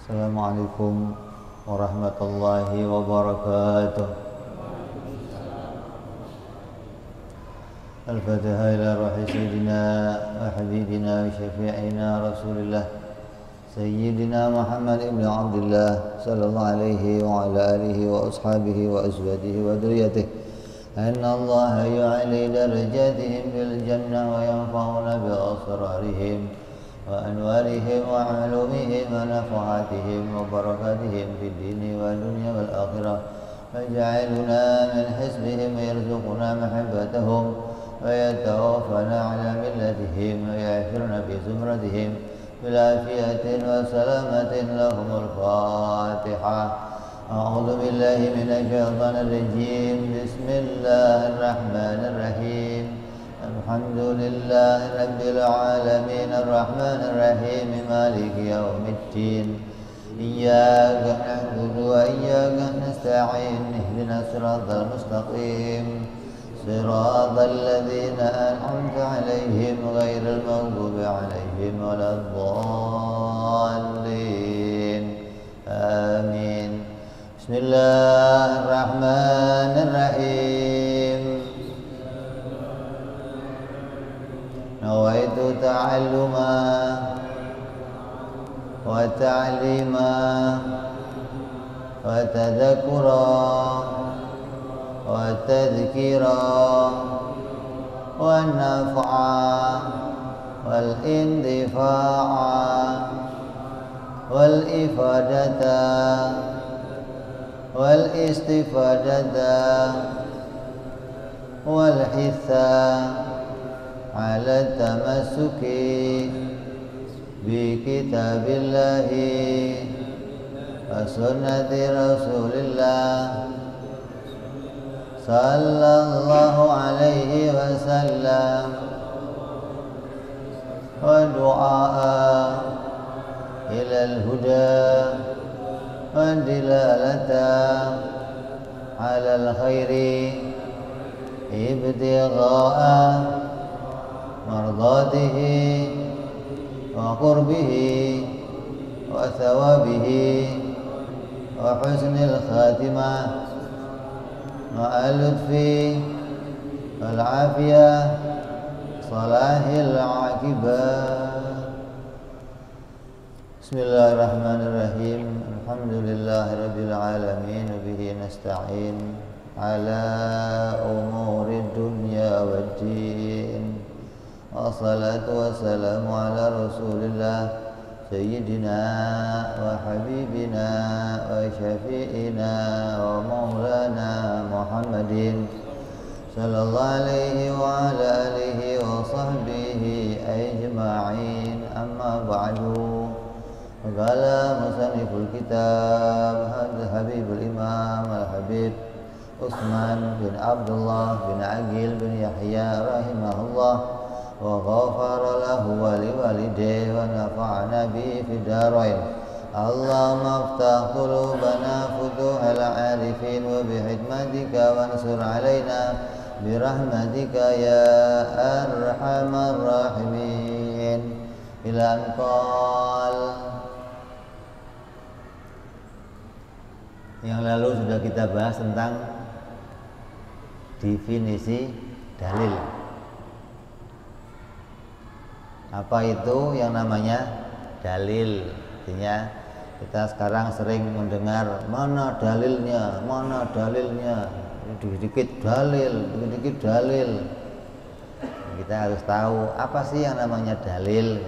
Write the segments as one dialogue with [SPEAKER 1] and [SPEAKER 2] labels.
[SPEAKER 1] Assalamualaikum warahmatullahi wabarakatuh. Al-Fatihah ila ruhi sayyidina wa habibina wa syafi'ina Rasulillah Sayyidina Muhammad ibn Abdullah sallallahu alaihi wa ala alihi wa ashabihi wa azwajihi wa dhurriyyatihi anna Allah yu'ali darajatihim bil jannah wa yanfa'una bi asrarihim وأنوارهم وعلومهم ونفحاتهم وبركاتهم في الدين والدنيا والآخرة فاجعلنا من حزبهم ويرزقنا محبتهم ويتوفنا على ملتهم ويعفرنا في زمرتهم بالعافية وسلامة لهم الفاتحة. أعوذ بالله من الشيطان الرجيم. بسم الله الرحمن الرحيم. الحمد لله رب العالمين الرحمن الرحيم مالك يوم الدين إياك نعبد وإياك نستعين اهدنا الصراط المستقيم صراط الذين أنعمت عليهم غير المغضوب عليهم ولا الضالين آمين. بسم الله الرحمن الرحيم. نويت تعلما وتعليما وتذكرا وتذكيرا والنفعا والاندفاعا والإفادة والاستفادة والحثا على التمسك بكتاب الله وسنة رسول الله صلى الله عليه وسلم ودعاء إلى الهدى والدلالة على الخير ابتغاء مرضاته وقربه وثوابه وحسن الخاتمة مع اللطف والعافية صلاح العاقبة. بسم الله الرحمن الرحيم. الحمد لله رب العالمين وبه نستعين على أمور الدنيا والدين والصلاة والسلام على رسول الله سيدنا وحبيبنا وشفيئنا ومولانا محمد صلى الله عليه وعلى آله وصحبه أجمعين. أما بعد قال مصنف الكتاب هذا حبيب الإمام الحبيب عثمان بن عبد الله بن عقيل بن يحيى رحمه الله وغفر له ولوالديه ونفعنا به في الدارين. اللهم افتح قلوبنا فتوح العارفين وبحكمتك وانصر علينا برحمتك يا أرحم الراحمين. إلى أن قال. Yang lalu sudah kita bahas tentang definisi dalil. Apa itu yang namanya dalil? Artinya kita sekarang sering mendengar mana dalilnya, dikit-dikit dalil, dikit-dikit dalil. Kita harus tahu apa sih yang namanya dalil.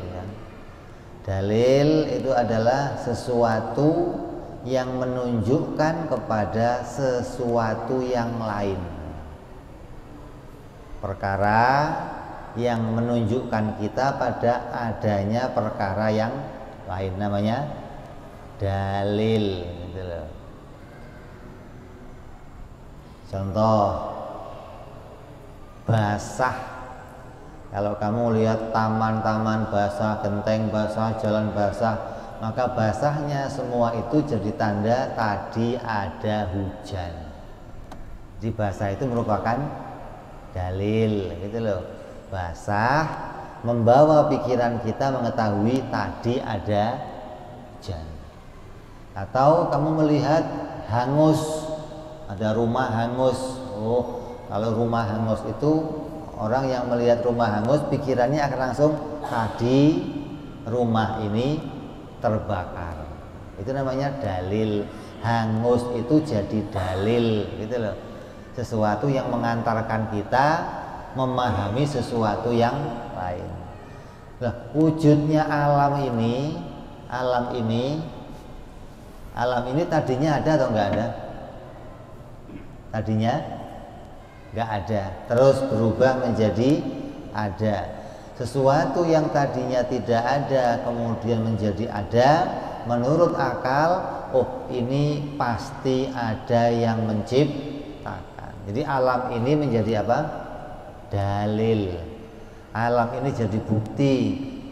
[SPEAKER 1] Dalil itu adalah sesuatu yang menunjukkan kepada sesuatu yang lain. Perkara yang menunjukkan kita pada adanya perkara yang lain namanya dalil, gitu loh. Contoh basah. Kalau kamu lihat taman-taman basah, genteng basah, jalan basah, maka basahnya semua itu jadi tanda tadi ada hujan. Jadi basah itu merupakan dalil, gitu loh. Basah membawa pikiran kita mengetahui tadi ada hujan. Atau kamu melihat hangus, ada rumah hangus. Oh, kalau rumah hangus itu orang yang melihat rumah hangus pikirannya akan langsung tadi rumah ini terbakar. Itu namanya dalil. Hangus itu jadi dalil, gitu loh. Sesuatu yang mengantarkan kita memahami sesuatu yang lain. Nah, wujudnya alam ini tadinya ada atau enggak ada? Tadinya enggak ada, terus berubah menjadi ada. Sesuatu yang tadinya tidak ada kemudian menjadi ada, menurut akal, oh ini pasti ada yang menciptakan. Jadi alam ini menjadi apa? Dalil. Alam ini jadi bukti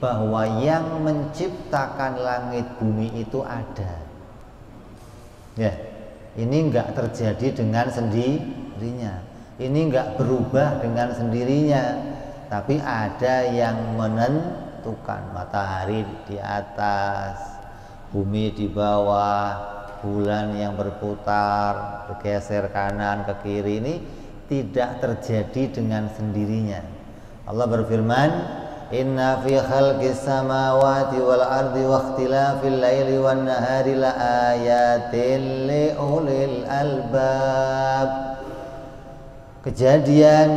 [SPEAKER 1] bahwa yang menciptakan langit bumi itu ada. Ya, ini enggak terjadi dengan sendirinya. Ini enggak berubah dengan sendirinya. Tapi ada yang menentukan. Matahari di atas, bumi di bawah, bulan yang berputar, bergeser kanan ke kiri, ini tidak terjadi dengan sendirinya. Allah berfirman, inna fi khalqis samawati wal ardi wa ikhtilafil laili wan nahari la ayatin li ulil albab. Kejadian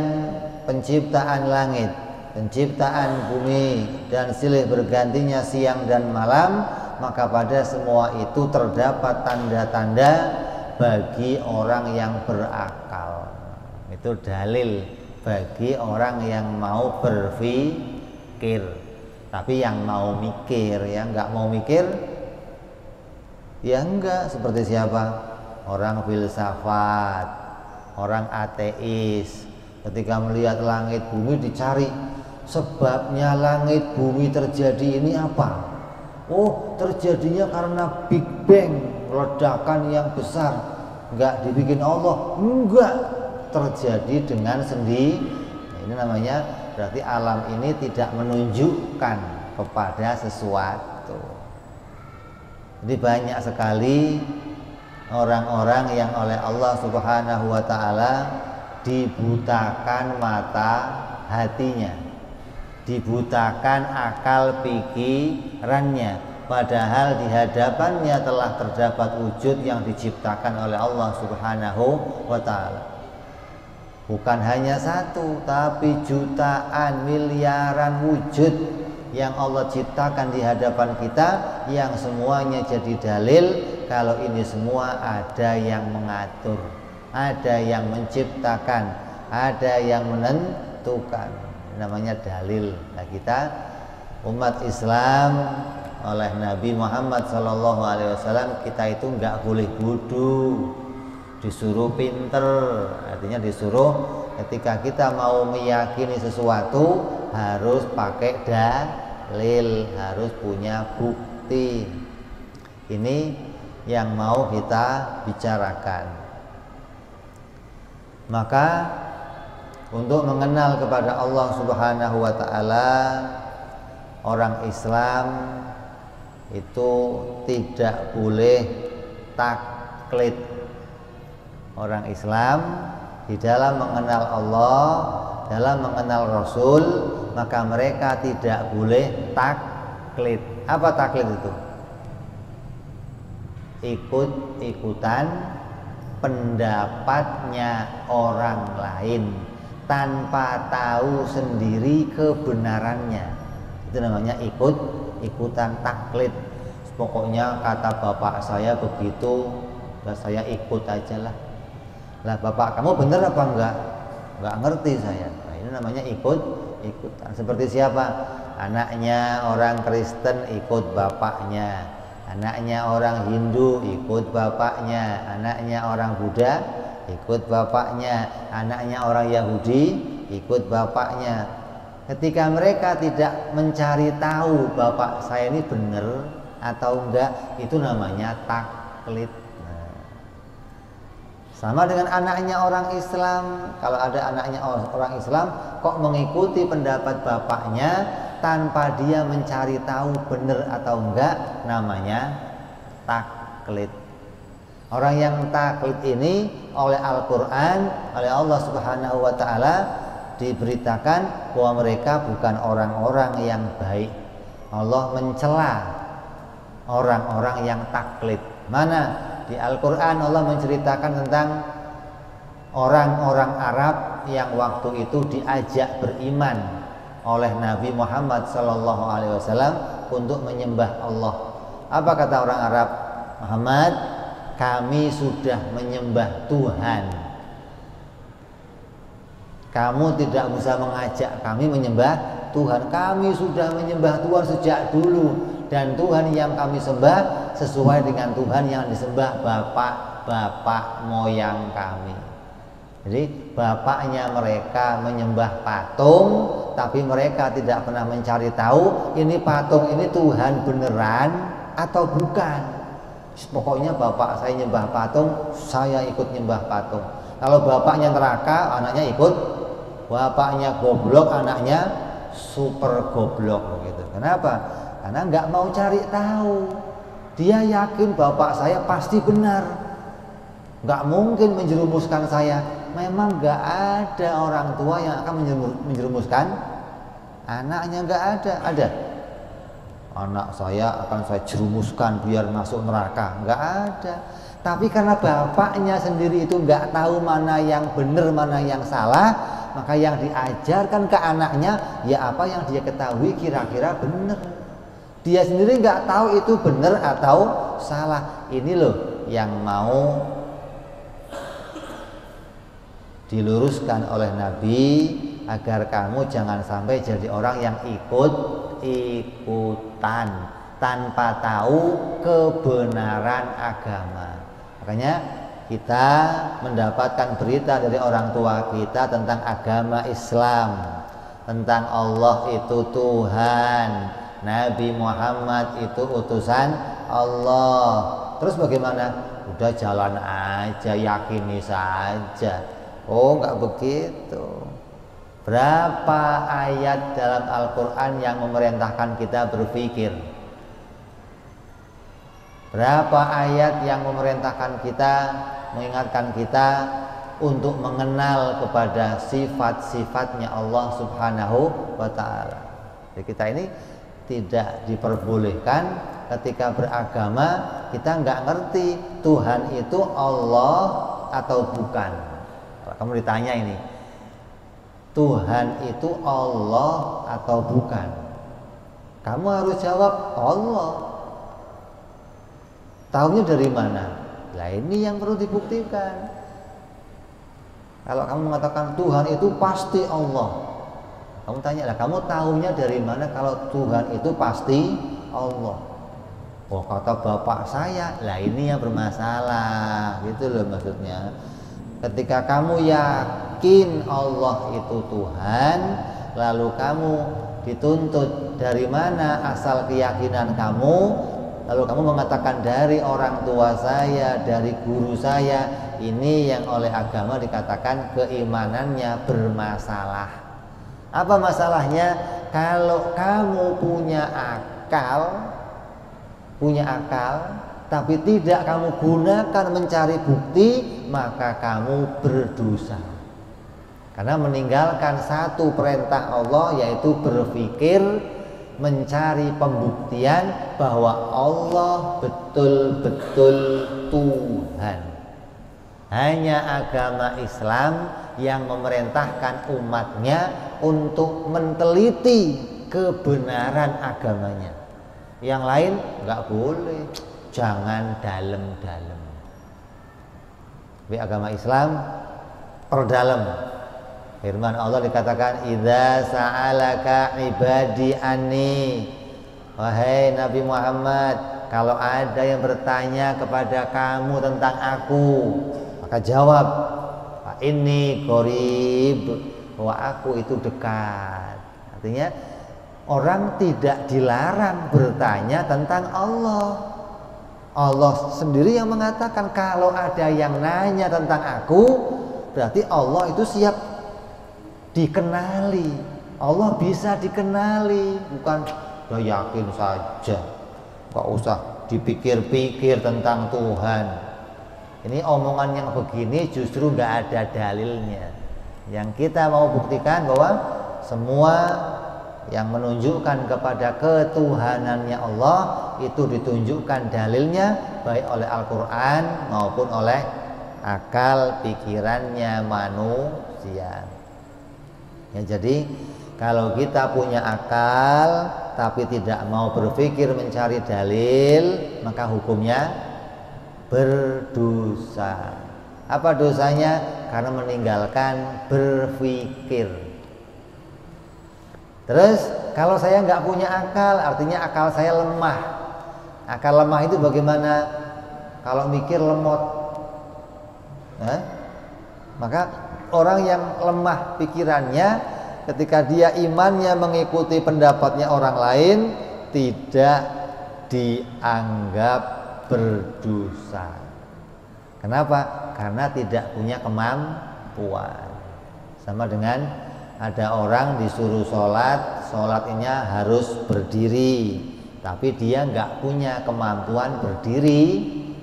[SPEAKER 1] penciptaan langit, penciptaan bumi, dan silih bergantinya siang dan malam, maka pada semua itu terdapat tanda-tanda bagi orang yang berakal. Itu dalil bagi orang yang mau berpikir. Tapi yang mau mikir, yang nggak mau mikir, ya enggak. Seperti siapa? Orang filsafat, orang ateis. Ketika melihat langit bumi dicari sebabnya langit bumi terjadi ini apa? Oh, terjadinya karena Big Bang, ledakan yang besar. Enggak dibikin Allah, enggak, terjadi dengan sendiri. Nah, ini namanya berarti alam ini tidak menunjukkan kepada sesuatu. Jadi banyak sekali orang-orang yang oleh Allah Subhanahu wa taala dibutakan mata hatinya, dibutakan akal pikirannya, padahal di hadapannya telah terdapat wujud yang diciptakan oleh Allah Subhanahu wa ta'ala. Bukan hanya satu, tapi jutaan, miliaran wujud yang Allah ciptakan di hadapan kita, yang semuanya jadi dalil kalau ini semua ada yang mengatur, ada yang menciptakan, ada yang menentukan. Namanya dalil. Nah, kita umat Islam oleh Nabi Muhammad SAW, kita itu nggak boleh bodoh, disuruh pinter. Artinya disuruh ketika kita mau meyakini sesuatu harus pakai dalil, harus punya bukti. Ini yang mau kita bicarakan. Maka untuk mengenal kepada Allah Subhanahu wa ta'ala, orang Islam itu tidak boleh taklid. Orang Islam di dalam mengenal Allah, dalam mengenal Rasul, maka mereka tidak boleh taklid. Apa taklid itu? Ikut-ikutan pendapatnya orang lain tanpa tahu sendiri kebenarannya. Itu namanya ikut-ikutan, taklid. Pokoknya kata bapak saya begitu, dan saya ikut aja lah. Lah bapak kamu bener apa enggak? Enggak ngerti saya. Nah, ini namanya ikut-ikutan. Seperti siapa? Anaknya orang Kristen ikut bapaknya, anaknya orang Hindu ikut bapaknya, anaknya orang Buddha ikut bapaknya, anaknya orang Yahudi ikut bapaknya. Ketika mereka tidak mencari tahu bapak saya ini benar atau enggak, itu namanya taklid. Nah, sama dengan anaknya orang Islam. Kalau ada anaknya orang Islam kok mengikuti pendapat bapaknya tanpa dia mencari tahu benar atau enggak, namanya taklid. taklid. Orang yang taklid ini oleh Al-Quran, oleh Allah Subhanahu wa Ta'ala diberitakan bahwa mereka bukan orang-orang yang baik. Allah mencela orang-orang yang taklid. Mana di Al-Quran Allah menceritakan tentang orang-orang Arab yang waktu itu diajak beriman oleh Nabi Muhammad SAW untuk menyembah Allah. Apa kata orang Arab? Muhammad, kami sudah menyembah Tuhan. Kamu tidak bisa mengajak kami menyembah Tuhan. Kami sudah menyembah Tuhan sejak dulu, dan Tuhan yang kami sembah sesuai dengan Tuhan yang disembah bapak moyang kami. Jadi bapaknya mereka menyembah patung, tapi mereka tidak pernah mencari tahu ini patung ini Tuhan beneran atau bukan. Pokoknya bapak saya nyembah patung, saya ikut nyembah patung. Kalau bapaknya neraka, anaknya ikut. Bapaknya goblok, anaknya super goblok gitu. Kenapa? Karena nggak mau cari tahu. Dia yakin bapak saya pasti benar, nggak mungkin menjerumuskan saya. Memang nggak ada orang tua yang akan menjerumuskan anaknya, nggak ada. Ada anak saya akan saya jerumuskan biar masuk neraka, nggak ada. Tapi karena bapaknya sendiri itu nggak tahu mana yang benar mana yang salah, maka yang diajarkan ke anaknya ya apa yang dia ketahui kira-kira benar. Dia sendiri nggak tahu itu benar atau salah. Ini loh yang mau diluruskan oleh Nabi agar kamu jangan sampai jadi orang yang ikut-ikutan tanpa tahu kebenaran agama. Makanya kita mendapatkan berita dari orang tua kita tentang agama Islam, tentang Allah itu Tuhan, Nabi Muhammad itu utusan Allah. Terus bagaimana? Udah jalan aja, yakini saja. Oh, enggak begitu. Berapa ayat dalam Al-Quran yang memerintahkan kita berpikir? Berapa ayat yang memerintahkan kita, mengingatkan kita untuk mengenal kepada sifat-sifatnya Allah Subhanahu wa Ta'ala. Jadi kita ini tidak diperbolehkan ketika beragama kita nggak ngerti Tuhan itu Allah atau bukan. Kalau kamu ditanya ini, Tuhan itu Allah atau bukan, kamu harus jawab Allah. Tahunya dari mana? Nah ini yang perlu dibuktikan. Kalau kamu mengatakan Tuhan itu pasti Allah, kamu tanya lah, kamu tahunya dari mana kalau Tuhan itu pasti Allah? Oh, kata bapak saya. Lah ini yang bermasalah, gitu loh maksudnya. Ketika kamu yakin Allah itu Tuhan, lalu kamu dituntut dari mana asal keyakinan kamu, lalu kamu mengatakan dari orang tua saya, dari guru saya, ini yang oleh agama dikatakan keimanannya bermasalah. Apa masalahnya? Kalau kamu punya akal, tapi tidak kamu gunakan mencari bukti, maka kamu berdosa. Karena meninggalkan satu perintah Allah, yaitu berpikir, mencari pembuktian bahwa Allah betul-betul Tuhan. Hanya agama Islam yang memerintahkan umatnya untuk meneliti kebenaran agamanya. Yang lain nggak boleh, jangan dalam-dalam. Di agama Islam perdalam. Firman Allah dikatakan, idza sa'alaka ibadi anni. Wahai Nabi Muhammad, kalau ada yang bertanya kepada kamu tentang aku, maka jawab, inni qarib, bahwa aku itu dekat. Artinya orang tidak dilarang bertanya tentang Allah. Allah sendiri yang mengatakan kalau ada yang nanya tentang aku, berarti Allah itu siap dikenali. Allah bisa dikenali, bukan udah yakin saja, gak usah dipikir-pikir tentang Tuhan. Ini omongan yang begini justru nggak ada dalilnya. Yang kita mau buktikan bahwa semua yang menunjukkan kepada ketuhanannya Allah itu ditunjukkan dalilnya baik oleh Al-Quran maupun oleh akal pikirannya manusia. Ya, jadi kalau kita punya akal tapi tidak mau berpikir mencari dalil, maka hukumnya berdosa. Apa dosanya? Karena meninggalkan berpikir. Terus kalau saya nggak punya akal, artinya akal saya lemah. Akal lemah itu bagaimana? Kalau mikir lemot, maka orang yang lemah pikirannya, ketika dia imannya mengikuti pendapatnya orang lain, tidak dianggap berdosa. Kenapa? Karena tidak punya kemampuan. Sama dengan ada orang disuruh sholatnya harus berdiri, tapi dia nggak punya kemampuan berdiri,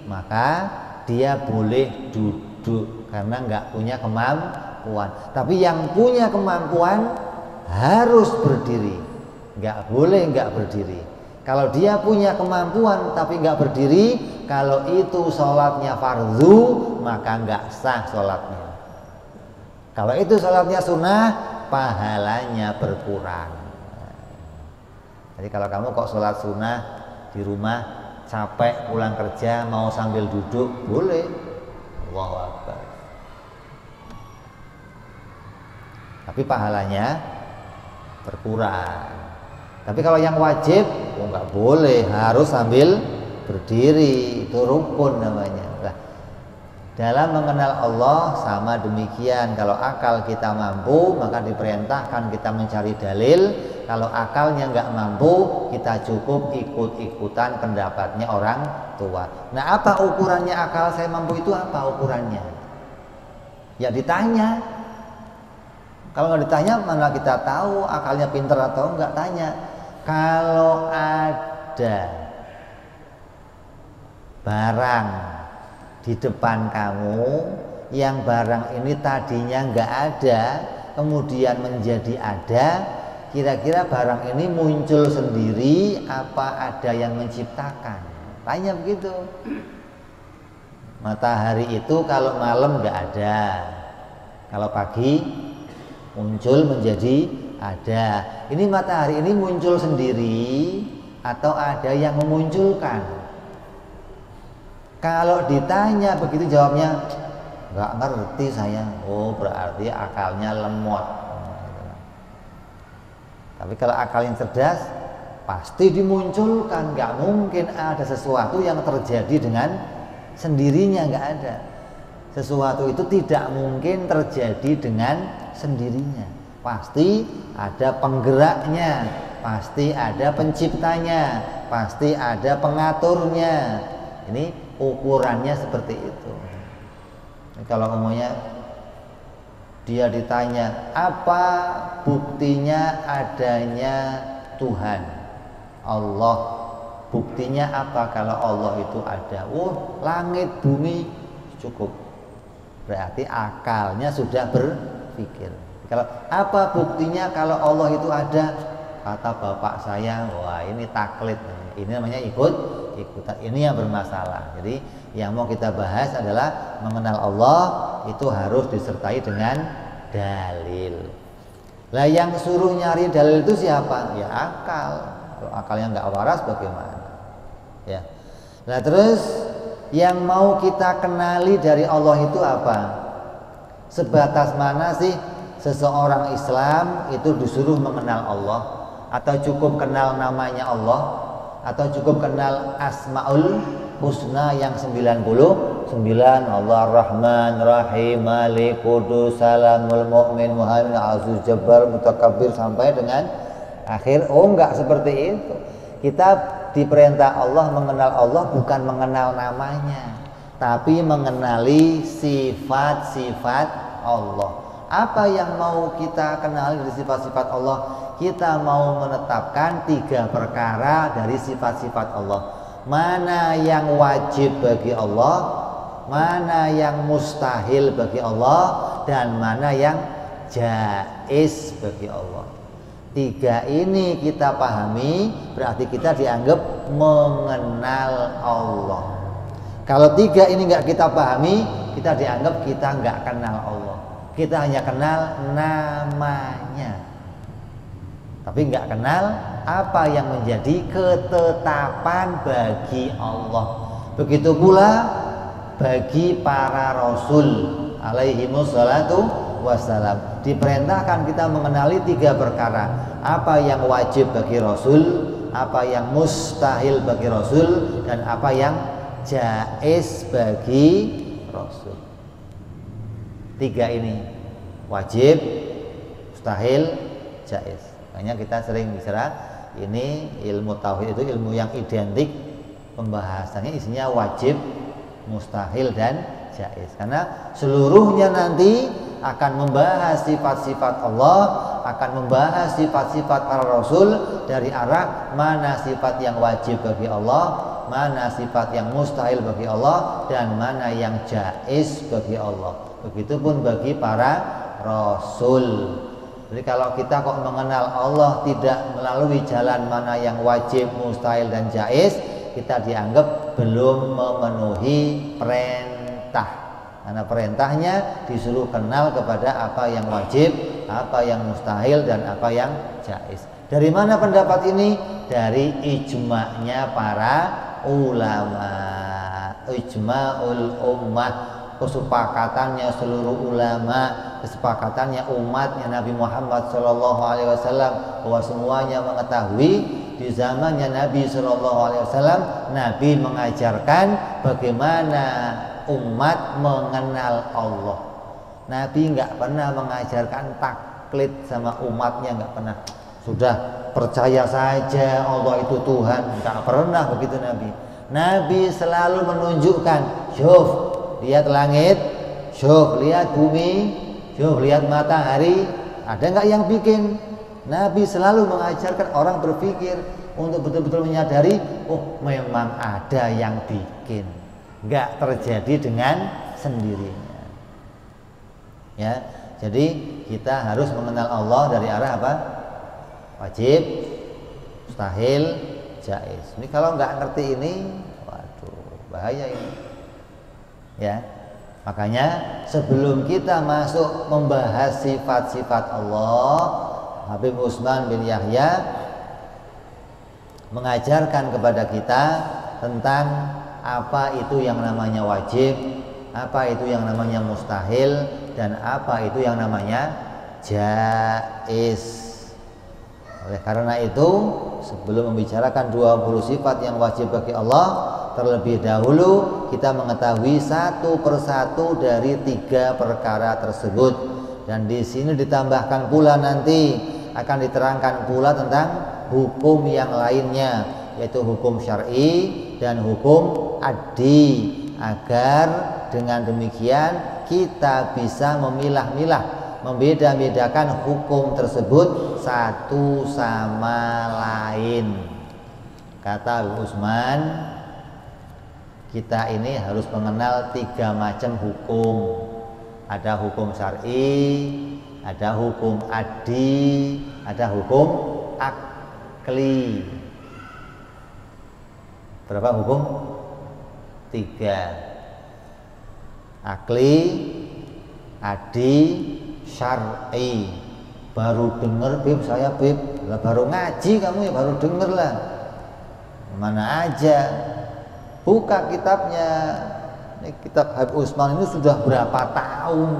[SPEAKER 1] maka dia boleh duduk karena nggak punya kemampuan. Tapi yang punya kemampuan harus berdiri, nggak boleh nggak berdiri. Kalau dia punya kemampuan tapi nggak berdiri, kalau itu sholatnya fardu, maka nggak sah sholatnya. Kalau itu sholatnya sunnah, pahalanya berkurang. Jadi kalau kamu kok sholat sunnah di rumah, capek pulang kerja mau sambil duduk, boleh. Allahu Akbar. Tapi pahalanya berkurang. Tapi kalau yang wajib, nggak boleh, harus sambil berdiri. Itu rukun namanya. Nah, dalam mengenal Allah sama demikian. Kalau akal kita mampu, maka diperintahkan kita mencari dalil. Kalau akalnya nggak mampu, kita cukup ikut-ikutan pendapatnya orang tua. Nah, apa ukurannya akal saya mampu itu? Apa ukurannya? Ya ditanya. Kalau nggak ditanya, mana kita tahu akalnya pinter atau nggak? Tanya. Kalau ada barang di depan kamu, yang barang ini tadinya nggak ada, kemudian menjadi ada, kira-kira barang ini muncul sendiri apa ada yang menciptakan? Tanya begitu. Matahari itu kalau malam nggak ada, kalau pagi muncul menjadi ada. Ini matahari ini muncul sendiri atau ada yang memunculkan? Kalau ditanya begitu jawabnya nggak ngerti saya. Oh, berarti akalnya lemot. Tapi kalau akal yang cerdas pasti dimunculkan. Nggak mungkin ada sesuatu yang terjadi dengan sendirinya, nggak ada. Sesuatu itu tidak mungkin terjadi dengan sendirinya. Pasti ada penggeraknya, pasti ada penciptanya, pasti ada pengaturnya. Ini ukurannya seperti itu. Kalau umumnya dia ditanya, apa buktinya adanya Tuhan? Allah. Buktinya apa kalau Allah itu ada? Oh, langit, bumi, cukup. Berarti akalnya sudah berpikir. Kalau apa buktinya kalau Allah itu ada? Kata bapak saya, wah ini taklid. Ini namanya ikut-ikutan. Ini yang bermasalah. Jadi yang mau kita bahas adalah mengenal Allah itu harus disertai dengan dalil. Lah yang suruh nyari dalil itu siapa? Ya akal. Kalau akalnya nggak waras bagaimana? Ya. Nah terus yang mau kita kenali dari Allah itu apa? Sebatas mana sih seseorang Islam itu disuruh mengenal Allah? Atau cukup kenal namanya Allah? Atau cukup kenal Asmaul Husna yang 99? Allah Rahman Rahim Malik Qudus Salamul Mu'min Muhaimin Aziz Jabbar Mutakabbir sampai dengan akhir. Oh enggak seperti itu. Kita diperintah Allah mengenal Allah bukan mengenal namanya, tapi mengenali sifat-sifat Allah. Apa yang mau kita kenali dari sifat-sifat Allah? Kita mau menetapkan 3 perkara dari sifat-sifat Allah. mana yang wajib bagi Allah, mana yang mustahil bagi Allah, dan mana yang jaiz bagi Allah. Tiga ini kita pahami, berarti kita dianggap mengenal Allah. Kalau tiga ini nggak kita pahami, kita dianggap kita nggak kenal Allah. Kita hanya kenal namanya, tapi nggak kenal apa yang menjadi ketetapan bagi Allah. Begitu pula bagi para rasul alaihimus salatu wassalam. Diperintahkan kita mengenali tiga perkara: apa yang wajib bagi rasul, apa yang mustahil bagi rasul, dan apa yang jaiz bagi rasul. Tiga ini: wajib, mustahil, jaiz. Makanya kita sering bicara ini ilmu tauhid itu ilmu yang identik, pembahasannya isinya wajib, mustahil, dan jaiz. Karena seluruhnya nanti akan membahas sifat-sifat Allah, akan membahas sifat-sifat para rasul dari arah mana sifat yang wajib bagi Allah, mana sifat yang mustahil bagi Allah, dan mana yang jaiz bagi Allah. Begitupun bagi para rasul. Jadi kalau kita kok mengenal Allah tidak melalui jalan mana yang wajib, mustahil, dan jaiz, kita dianggap belum memenuhi perintah. Karena perintahnya disuruh kenal kepada apa yang wajib, apa yang mustahil, dan apa yang jaiz. Dari mana pendapat ini? Dari ijma'nya para ulama, ijma'ul ummah, kesepakatannya seluruh ulama, kesepakatannya umatnya Nabi Muhammad SAW, bahwa semuanya mengetahui di zamannya Nabi SAW, Nabi mengajarkan bagaimana umat mengenal Allah. Nabi nggak pernah mengajarkan taklid sama umatnya, nggak pernah. Sudah percaya saja Allah itu Tuhan, nggak pernah begitu Nabi. Nabi selalu menunjukkan, syuf, lihat langit, syuf, lihat bumi, syuf, lihat matahari. Ada nggak yang bikin? Nabi selalu mengajarkan orang berpikir untuk betul-betul menyadari, oh memang ada yang bikin, nggak terjadi dengan sendirinya. Ya, jadi kita harus mengenal Allah dari arah apa? Wajib, mustahil, jaiz. Ini kalau nggak ngerti ini, waduh, bahaya ini. Ya, makanya sebelum kita masuk membahas sifat-sifat Allah, Habib Utsman bin Yahya mengajarkan kepada kita tentang apa itu yang namanya wajib, apa itu yang namanya mustahil, dan apa itu yang namanya jaiz. Oleh karena itu, sebelum membicarakan 20 sifat yang wajib bagi Allah, terlebih dahulu kita mengetahui satu persatu dari tiga perkara tersebut. Dan di sini ditambahkan pula nanti akan diterangkan pula tentang hukum yang lainnya, yaitu hukum syar'i dan hukum addi, agar dengan demikian kita bisa memilah-milah, membeda-bedakan hukum tersebut satu sama lain. Kata Utsman, kita ini harus mengenal tiga macam hukum. Ada hukum syar'i, ada hukum addi, ada hukum akli. Berapa hukum? Tiga: akli, addi, syar'i. Baru denger Bib, saya Bib, lah baru ngaji kamu ya, baru denger lah. Mana aja, buka kitabnya. Ini kitab Habib Utsman ini sudah berapa tahun?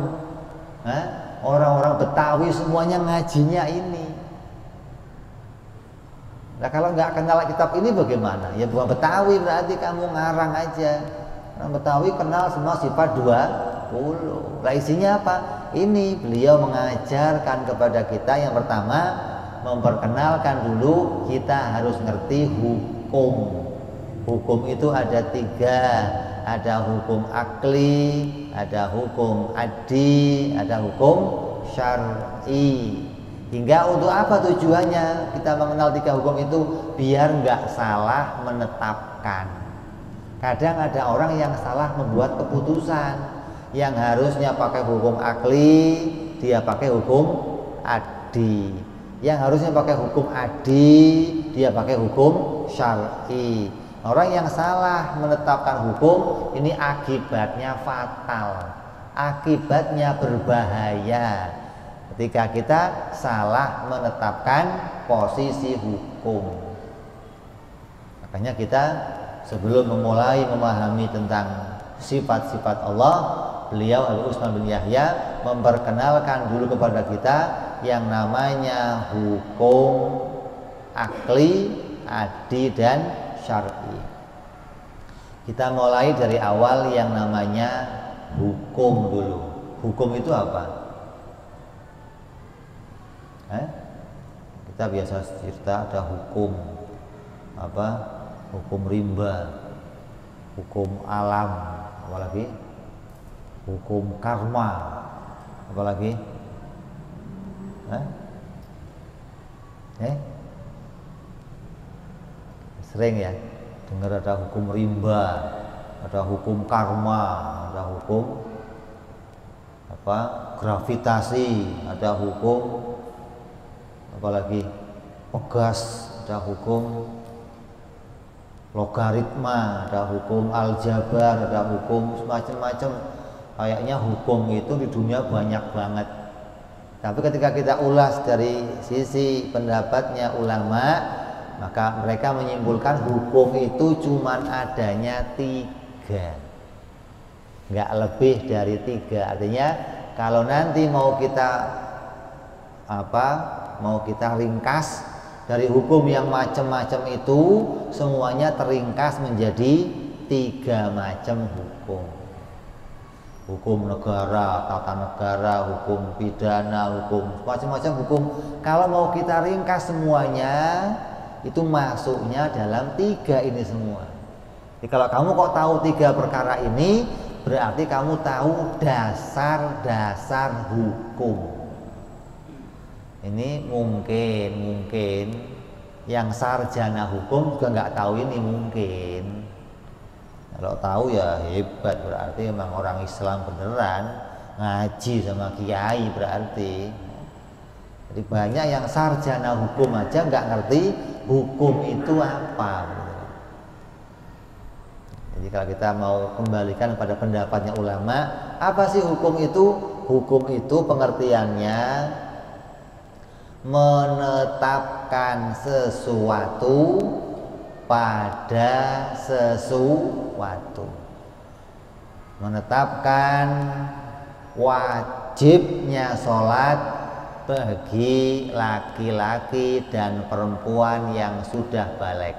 [SPEAKER 1] Orang-orang Betawi semuanya ngajinya ini. Nah kalau nggak kenal kitab ini bagaimana? Ya bukan Betawi, berarti kamu ngarang aja. Orang Betawi kenal semua sifat 20. Lah isinya apa? Ini beliau mengajarkan kepada kita yang pertama, memperkenalkan dulu kita harus ngerti hukum. Hukum itu ada tiga, ada hukum akli, ada hukum addi, ada hukum syar'i. Hingga untuk apa tujuannya kita mengenal 3 hukum itu? Biar nggak salah menetapkan. Kadang ada orang yang salah membuat keputusan, yang harusnya pakai hukum akli dia pakai hukum adi, yang harusnya pakai hukum adi dia pakai hukum syar'i. Orang yang salah menetapkan hukum ini akibatnya fatal, akibatnya berbahaya ketika kita salah menetapkan posisi hukum. Makanya kita sebelum memulai memahami tentang sifat-sifat Allah, beliau Al-Utsman bin Yahya memperkenalkan dulu kepada kita yang namanya hukum akli, adi, dan syar'i. Kita mulai dari awal yang namanya hukum dulu. Hukum itu apa? Kita biasa cerita ada hukum apa? Hukum rimba, hukum alam, apalagi hukum karma, apalagi sering ya dengar ada hukum rimba, ada hukum karma, ada hukum apa? Gravitasi, ada hukum apalagi pegas, ada hukum logaritma, ada hukum aljabar, ada hukum macam-macam. Kayaknya hukum itu di dunia banyak banget. Tapi ketika kita ulas dari sisi pendapatnya ulama, maka mereka menyimpulkan hukum itu cuman adanya 3, nggak lebih dari 3. Artinya kalau nanti mau kita ringkas dari hukum yang macam-macam itu, semuanya teringkas menjadi 3 macam hukum. Hukum negara, tata negara, hukum pidana, hukum macam-macam hukum. Kalau mau kita ringkas semuanya, itu masuknya dalam 3 ini semua. Jadi kalau kamu kok tahu 3 perkara ini, berarti kamu tahu dasar-dasar hukum. Ini mungkin yang sarjana hukum juga nggak tahu ini mungkin. Kalau tahu ya hebat, berarti memang orang Islam beneran, ngaji sama kiai berarti. Jadi banyak yang sarjana hukum aja nggak ngerti hukum itu apa. Jadi kalau kita mau kembalikan pada pendapatnya ulama, apa sih hukum itu? Hukum itu pengertiannya menetapkan sesuatu pada sesuatu, menetapkan wajibnya sholat bagi laki-laki dan perempuan yang sudah balik.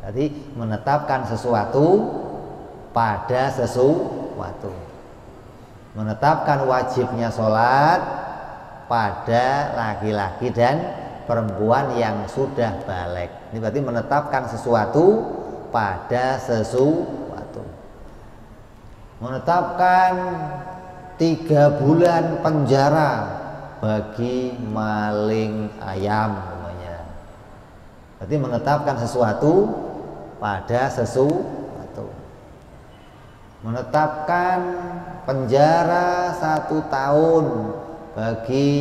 [SPEAKER 1] Jadi menetapkan sesuatu pada sesuatu, menetapkan wajibnya sholat pada laki-laki dan perempuan yang sudah balik. Ini berarti menetapkan sesuatu pada sesuatu. Menetapkan 3 bulan penjara bagi maling ayam namanya. Berarti menetapkan sesuatu pada sesuatu. Menetapkan penjara 1 tahun bagi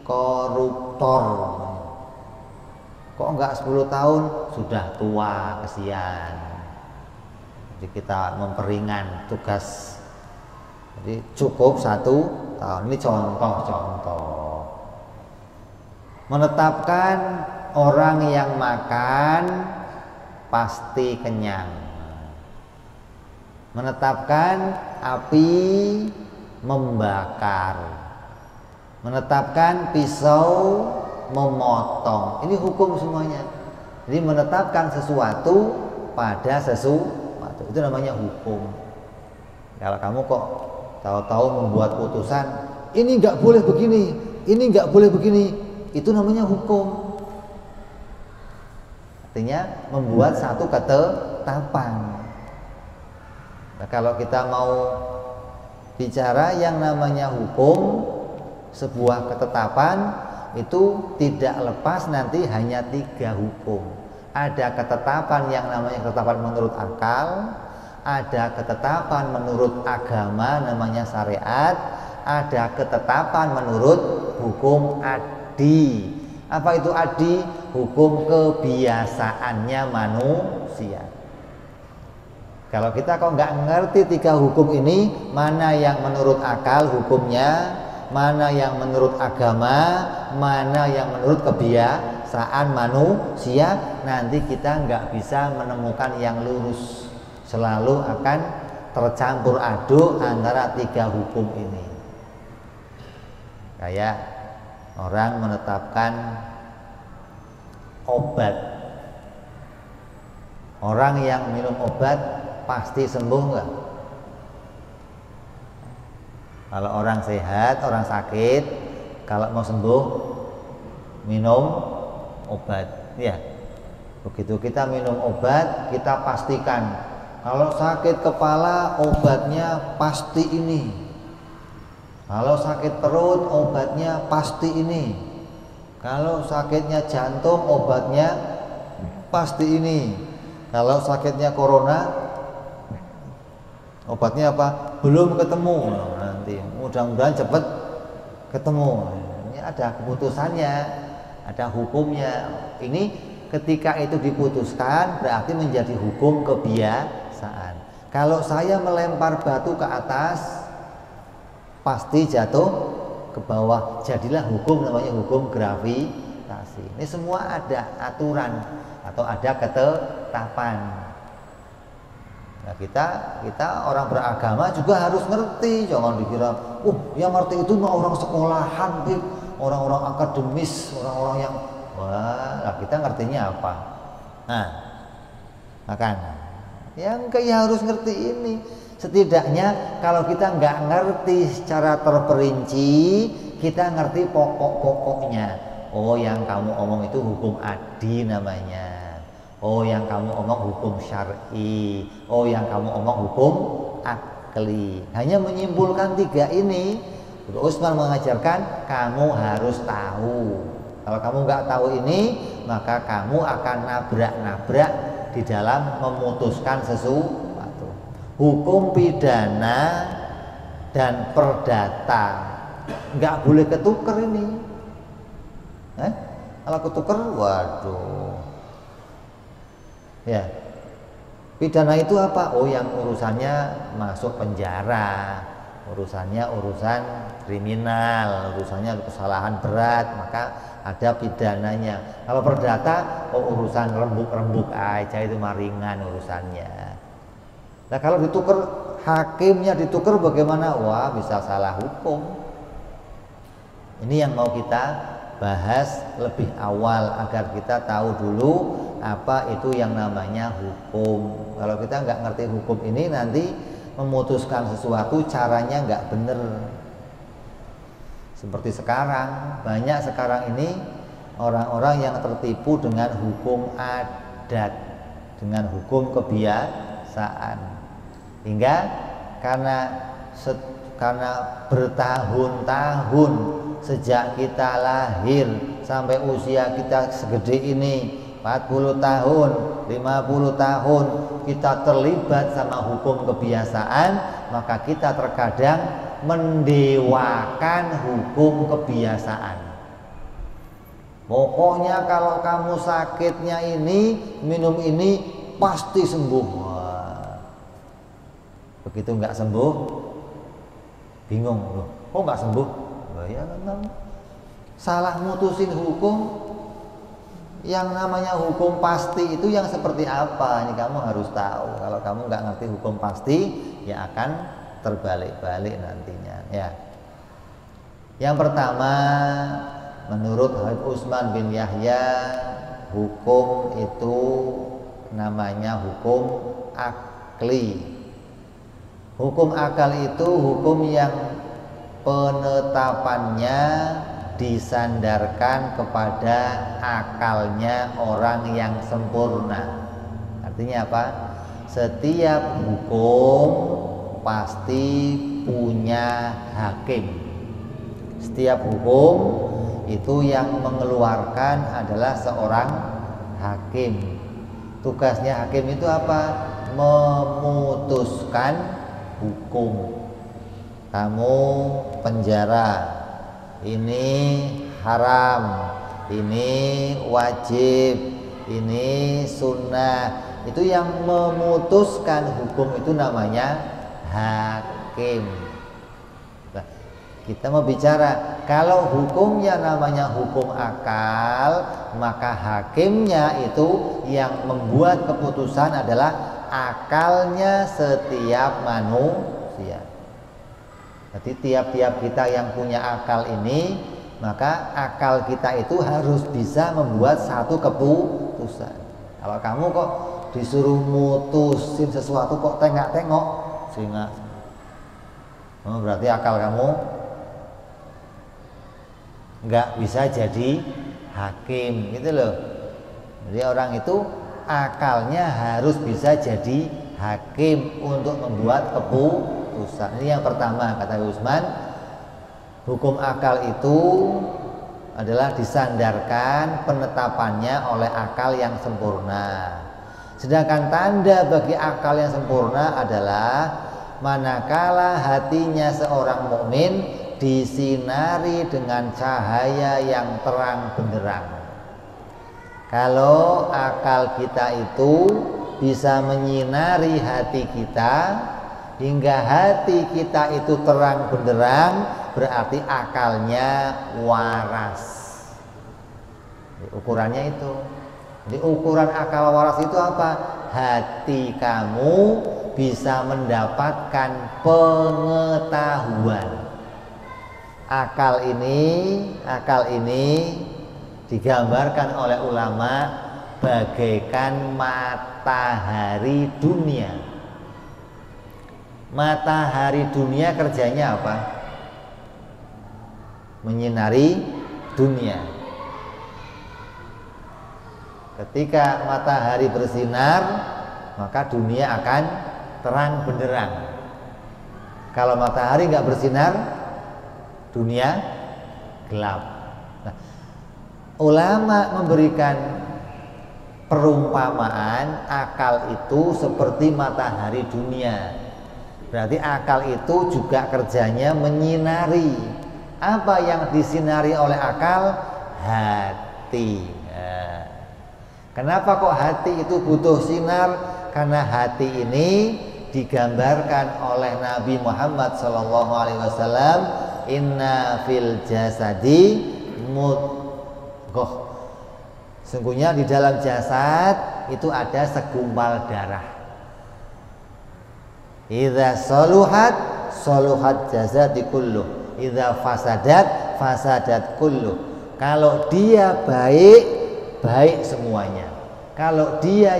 [SPEAKER 1] koruptor. Kok enggak 10 tahun? Sudah tua, kesian. Jadi kita memperingan tugas. Jadi cukup 1 tahun. Ini contoh-contoh. Menetapkan orang yang makan pasti kenyang. Menetapkan api membakar. Menetapkan pisau memotong. Ini hukum semuanya. Jadi menetapkan sesuatu pada sesuatu, itu namanya hukum. Kalau kamu kok tahu-tahu membuat putusan, ini nggak boleh begini, ini nggak boleh begini, itu namanya hukum. Artinya membuat satu ketetapan. Nah, kalau kita mau bicara yang namanya hukum, sebuah ketetapan, itu tidak lepas nanti hanya 3 hukum. Ada ketetapan yang namanya ketetapan menurut akal, ada ketetapan menurut agama namanya syariat, ada ketetapan menurut hukum adi. Apa itu adi? Hukum kebiasaannya manusia. Kalau kita kok nggak ngerti 3 hukum ini, mana yang menurut akal hukumnya, mana yang menurut agama, mana yang menurut kebiasaan manusia, nanti kita nggak bisa menemukan yang lurus. Selalu akan tercampur aduk antara 3 hukum ini. Kayak orang menetapkan obat. Orang yang minum obat pasti sembuh enggak? Kalau orang sehat, orang sakit, kalau mau sembuh minum obat, ya. Begitu kita minum obat, kita pastikan kalau sakit kepala obatnya pasti ini. Kalau sakit perut obatnya pasti ini. Kalau sakitnya jantung obatnya pasti ini. Kalau sakitnya corona obatnya apa? Belum ketemu. Nanti mudah-mudahan cepat ketemu. Ini ada keputusannya, ada hukumnya. Ini ketika itu diputuskan berarti menjadi hukum kebiasaan. Kalau saya melempar batu ke atas pasti jatuh ke bawah. Jadilah hukum namanya hukum gravitasi. Ini semua ada aturan atau ada ketetapan. Nah, kita orang beragama juga harus ngerti, jangan dikira, yang ngerti itu mah orang sekolahan, orang-orang akademis, orang-orang yang wah, kita ngertinya apa? Nah, makanya yang kayak harus ngerti ini. Setidaknya kalau kita nggak ngerti secara terperinci, kita ngerti pokok-pokoknya. Oh, yang kamu omong itu hukum adi namanya. Oh, yang kamu omong hukum syar'i. Oh, yang kamu omong hukum akli. Hanya menyimpulkan 3 ini. Utsman mengajarkan kamu harus tahu. Kalau kamu nggak tahu ini, maka kamu akan nabrak-nabrak di dalam memutuskan sesuatu. Hukum pidana dan perdata nggak boleh ketuker ini. Kalau ketuker, waduh. Ya, pidana itu apa? Oh, yang urusannya masuk penjara, urusannya urusan kriminal, urusannya kesalahan berat, maka ada pidananya. Kalau perdata, urusan rembuk-rembuk aja itu ringan urusannya. Nah, kalau ditukar, hakimnya ditukar bagaimana? Wah, bisa salah hukum. Ini yang mau kita bahas lebih awal agar kita tahu dulu apa itu yang namanya hukum. Kalau kita nggak ngerti hukum ini, nanti memutuskan sesuatu caranya nggak bener. Seperti sekarang, banyak sekarang ini orang-orang yang tertipu dengan hukum adat, dengan hukum kebiasaan, hingga karena bertahun-tahun sejak kita lahir sampai usia kita segede ini, 40 tahun, 50 tahun kita terlibat sama hukum kebiasaan, maka kita terkadang mendewakan hukum kebiasaan. Pokoknya kalau kamu sakitnya ini, minum ini pasti sembuh. Wah. Begitu nggak sembuh, bingung loh, kok nggak sembuh? Ya memang salah mutusin hukum. Yang namanya hukum pasti itu yang seperti apa? Ini kamu harus tahu. Kalau kamu nggak ngerti hukum pasti, ya akan terbalik-balik nantinya. Ya. Yang pertama, menurut Habib Utsman bin Yahya, hukum itu namanya hukum akli. Hukum akal itu hukum yang penetapannya disandarkan kepada akalnya orang yang sempurna. Artinya apa? Setiap hukum pasti punya hakim. Setiap hukum itu yang mengeluarkan adalah seorang hakim. Tugasnya hakim itu apa? Memutuskan hukum. Kamu penjara, ini haram, ini wajib, ini sunnah. Itu yang memutuskan hukum itu namanya hakim. Nah, kita mau bicara kalau hukumnya namanya hukum akal, maka hakimnya itu yang membuat keputusan adalah akalnya setiap manusia. Jadi tiap-tiap kita yang punya akal ini, maka akal kita itu harus bisa membuat satu keputusan. Kalau kamu kok disuruh mutusin sesuatu kok tengok-tengok, sehingga berarti akal kamu nggak bisa jadi hakim, gitu loh. Jadi orang itu akalnya harus bisa jadi hakim untuk membuat keputusan. Ini yang pertama, kata Utsman, hukum akal itu adalah disandarkan penetapannya oleh akal yang sempurna. Sedangkan tanda bagi akal yang sempurna adalah manakala hatinya seorang mukmin disinari dengan cahaya yang terang benderang. Kalau akal kita itu bisa menyinari hati kita hingga hati kita itu terang benderang, berarti akalnya waras. Ukurannya itu. Jadi ukuran akal waras itu apa? Hati kamu bisa mendapatkan pengetahuan. Akal ini digambarkan oleh ulama bagaikan matahari dunia. Matahari dunia kerjanya apa? Menyinari dunia. Ketika matahari bersinar, maka dunia akan terang benderang. Kalau matahari nggak bersinar, dunia gelap. Nah, ulama memberikan perumpamaan akal itu seperti matahari dunia. Berarti akal itu juga kerjanya menyinari. Apa yang disinari oleh akal? Hati. Kenapa kok hati itu butuh sinar? Karena hati ini digambarkan oleh Nabi Muhammad SAW, inna fil jasadi mudghah. Sungguhnya di dalam jasad itu ada segumpal darah. Idza saluhat jasadi kulluh, idza fasadat kulluh. Kalau dia baik semuanya. Kalau dia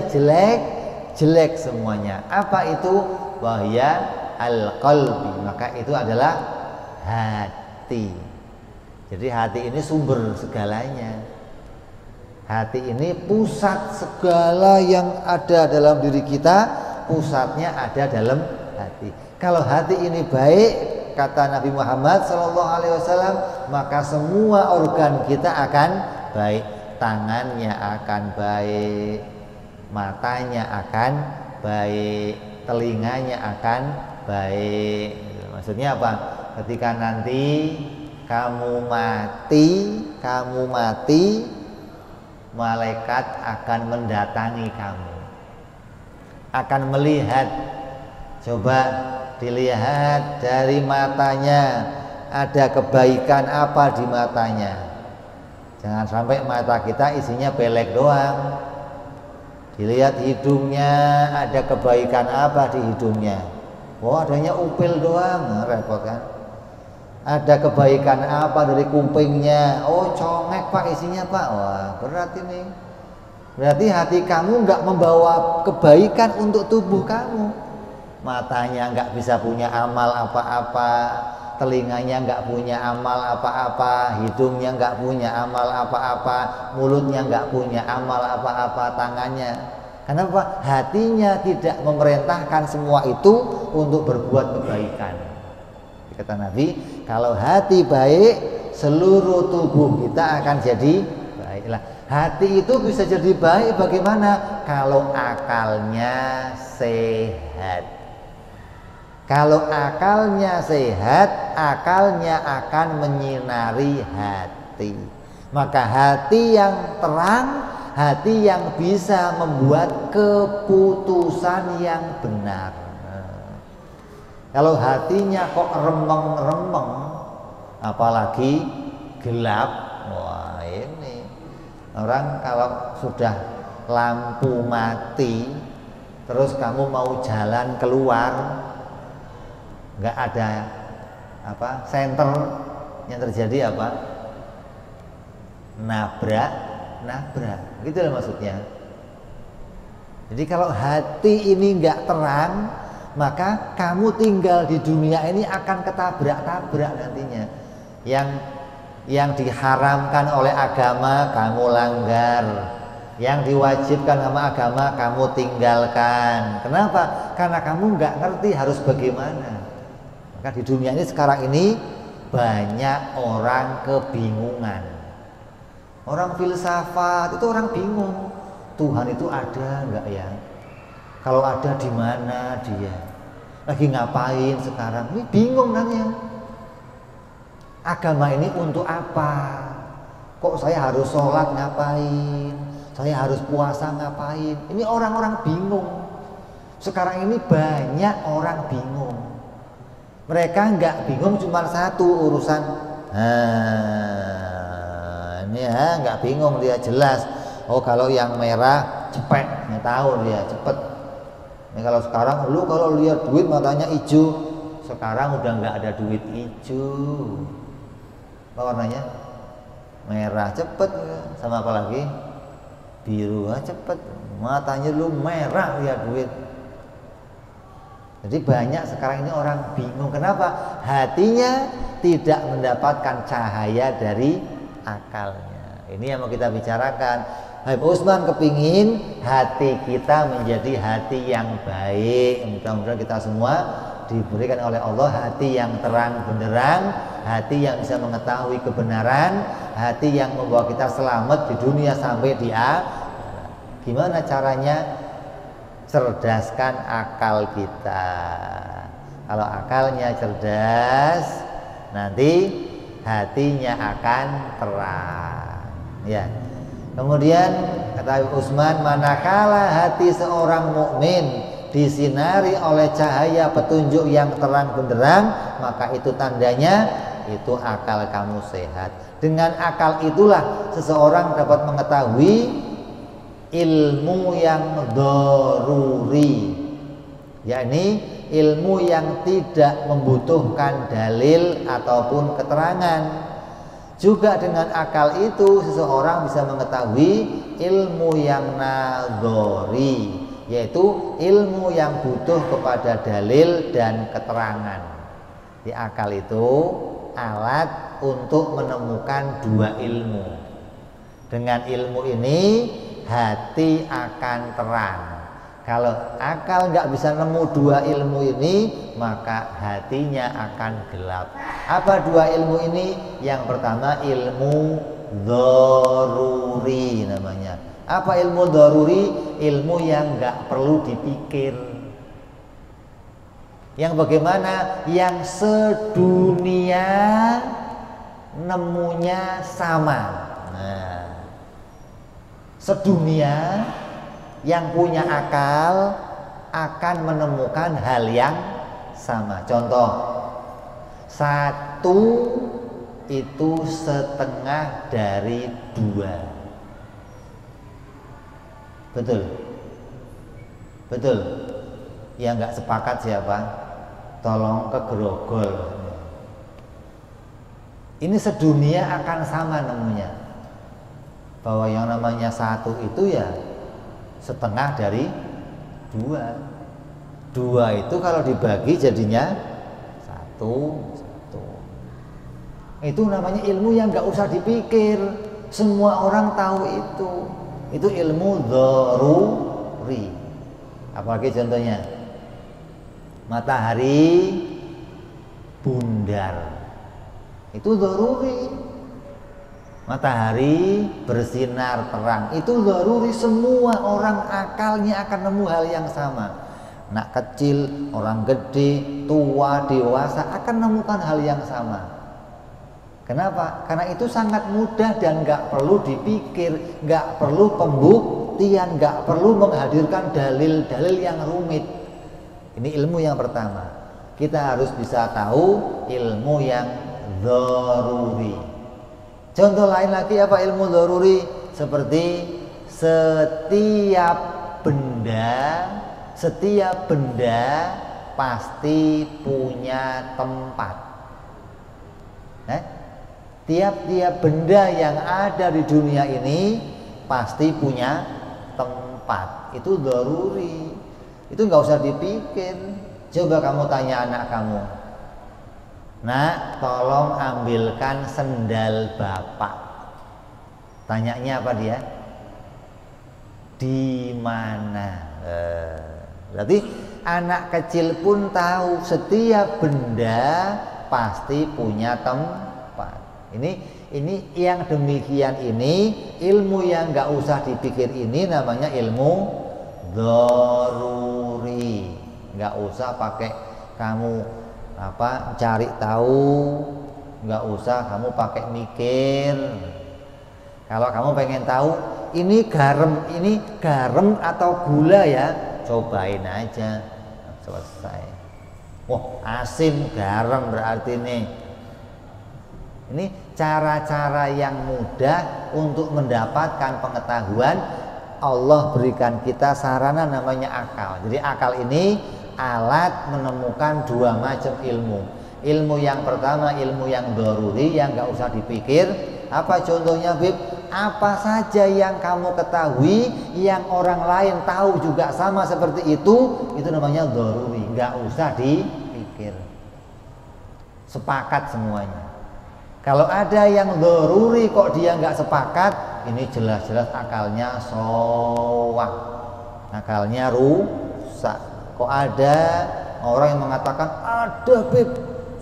[SPEAKER 1] jelek semuanya. Apa itu? Wahya al-qalbi. Maka itu adalah hati. Jadi hati ini sumber segalanya. Hati ini pusat segala yang ada dalam diri kita, pusatnya ada dalam hati. Kalau hati ini baik, kata Nabi Muhammad SAW, maka semua organ kita akan baik. Tangannya akan baik, matanya akan baik, telinganya akan baik. Maksudnya apa? Ketika nanti kamu mati, malaikat akan mendatangi kamu, akan melihat. Coba dilihat dari matanya, ada kebaikan apa di matanya. Jangan sampai mata kita isinya pelek doang. Dilihat hidungnya, ada kebaikan apa di hidungnya. Wah, adanya upil doang, repot kan. Ada kebaikan apa dari kupingnya. Oh, congek pak isinya pak. Wah, berat ini. Berarti hati kamu nggak membawa kebaikan untuk tubuh kamu. Matanya nggak bisa punya amal apa-apa, telinganya nggak punya amal apa-apa, hidungnya nggak punya amal apa-apa, mulutnya nggak punya amal apa-apa, tangannya. Kenapa? Hatinya tidak memerintahkan semua itu untuk berbuat kebaikan. Kata Nabi, kalau hati baik, seluruh tubuh kita akan jadi baiklah. Hati itu bisa jadi baik bagaimana? Kalau akalnya sehat. Kalau akalnya sehat, akalnya akan menyinari hati. Maka hati yang terang, hati yang bisa membuat keputusan yang benar. Kalau hatinya kok remeng-remeng, apalagi gelap, wah ini orang kalau sudah lampu mati, terus kamu mau jalan keluar, nggak ada senter, yang terjadi apa? Nabrak, gitu loh maksudnya. Jadi kalau hati ini nggak terang, maka kamu tinggal di dunia ini akan ketabrak-tabrak nantinya. Yang diharamkan oleh agama kamu langgar, yang diwajibkan sama agama kamu tinggalkan. Kenapa? Karena kamu nggak ngerti harus bagaimana. Maka di dunia ini sekarang ini banyak orang kebingungan. Orang filsafat itu orang bingung, Tuhan itu ada nggak ya? Kalau ada di mana dia? Lagi ngapain sekarang? Ini bingung nanya. Agama ini untuk apa? Kok saya harus sholat ngapain? Saya harus puasa ngapain? Ini orang-orang bingung. Sekarang ini banyak orang bingung. Mereka nggak bingung cuma satu urusan. Ini nggak bingung, dia jelas. Oh kalau yang merah cepet, nggak tahu dia cepet. Ini kalau sekarang lu kalau lihat duit matanya hijau, sekarang udah nggak ada duit hijau. Apa warnanya? Merah cepet, sama apa lagi? Biru cepet, matanya lu merah lihat duit. Jadi banyak sekarang ini orang bingung. Kenapa? Hatinya tidak mendapatkan cahaya dari akalnya. Ini yang mau kita bicarakan. Habib Usman kepingin hati kita menjadi hati yang baik. Mudah-mudahan kita semua diberikan oleh Allah hati yang terang benderang, hati yang bisa mengetahui kebenaran, hati yang membawa kita selamat di dunia sampai di akhirat. Gimana caranya? Cerdaskan akal kita. Kalau akalnya cerdas, nanti hatinya akan terang. Ya. Kemudian kata Utsman, manakala hati seorang mukmin disinari oleh cahaya petunjuk yang terang benderang, maka itu tandanya itu akal kamu sehat. Dengan akal itulah seseorang dapat mengetahui ilmu yang daruri, yakni ilmu yang tidak membutuhkan dalil ataupun keterangan. Juga dengan akal itu seseorang bisa mengetahui ilmu yang nadhari, yaitu ilmu yang butuh kepada dalil dan keterangan. Di akal itu alat untuk menemukan dua ilmu. Dengan ilmu ini hati akan terang. Kalau akal nggak bisa nemu dua ilmu ini, maka hatinya akan gelap. Apa dua ilmu ini? Yang pertama ilmu daruri namanya. Apa ilmu daruri? Ilmu yang nggak perlu dipikir. Yang bagaimana? Yang sedunia nemunya sama. Nah, sedunia yang punya akal akan menemukan hal yang sama. Contoh, satu itu setengah dari dua. Betul? Betul? Yang nggak sepakat siapa? Tolong kegerogol. Ini sedunia akan sama nemunya, bahwa yang namanya satu itu ya setengah dari dua. Dua itu kalau dibagi jadinya satu. Itu namanya ilmu yang nggak usah dipikir, semua orang tahu itu. Itu ilmu daruri. Apalagi contohnya, matahari bundar, itu daruri. matahari bersinar terang, itu daruri, semua orang akalnya akan nemu hal yang sama. Anak kecil, orang gede, tua, dewasa akan menemukan hal yang sama. Kenapa? Karena itu sangat mudah dan nggak perlu dipikir, nggak perlu pembuktian, nggak perlu menghadirkan dalil-dalil yang rumit. Ini ilmu yang pertama. Kita harus bisa tahu ilmu yang daruri. Contoh lain lagi apa ilmu daruri? Seperti setiap benda pasti punya tempat. Tiap-tiap benda yang ada di dunia ini pasti punya tempat. Itu daruri. Itu nggak usah dipikir. Coba kamu tanya anak kamu, "Nak, tolong ambilkan sendal bapak." Tanyanya apa dia? Di mana? Berarti anak kecil pun tahu setiap benda pasti punya tempat. Ini yang demikian ini ilmu yang nggak usah dipikir, ini namanya ilmu daruri. Nggak usah pakai kamu cari tahu, nggak usah kamu pakai mikir. Kalau kamu pengen tahu ini garam atau gula ya, cobain aja, selesai. Wah, asin, garam berarti nih. Ini cara-cara yang mudah untuk mendapatkan pengetahuan. Allah berikan kita sarana namanya akal. Jadi akal ini alat menemukan dua macam ilmu. Ilmu yang pertama ilmu yang daruri yang nggak usah dipikir. Apa contohnya, Bib? Apa saja yang kamu ketahui yang orang lain tahu juga sama seperti itu namanya daruri, nggak usah dipikir. Sepakat semuanya. Kalau ada yang daruri kok dia nggak sepakat, ini jelas-jelas akalnya soak, akalnya rusak. Kok ada orang yang mengatakan, "Ada, Bib,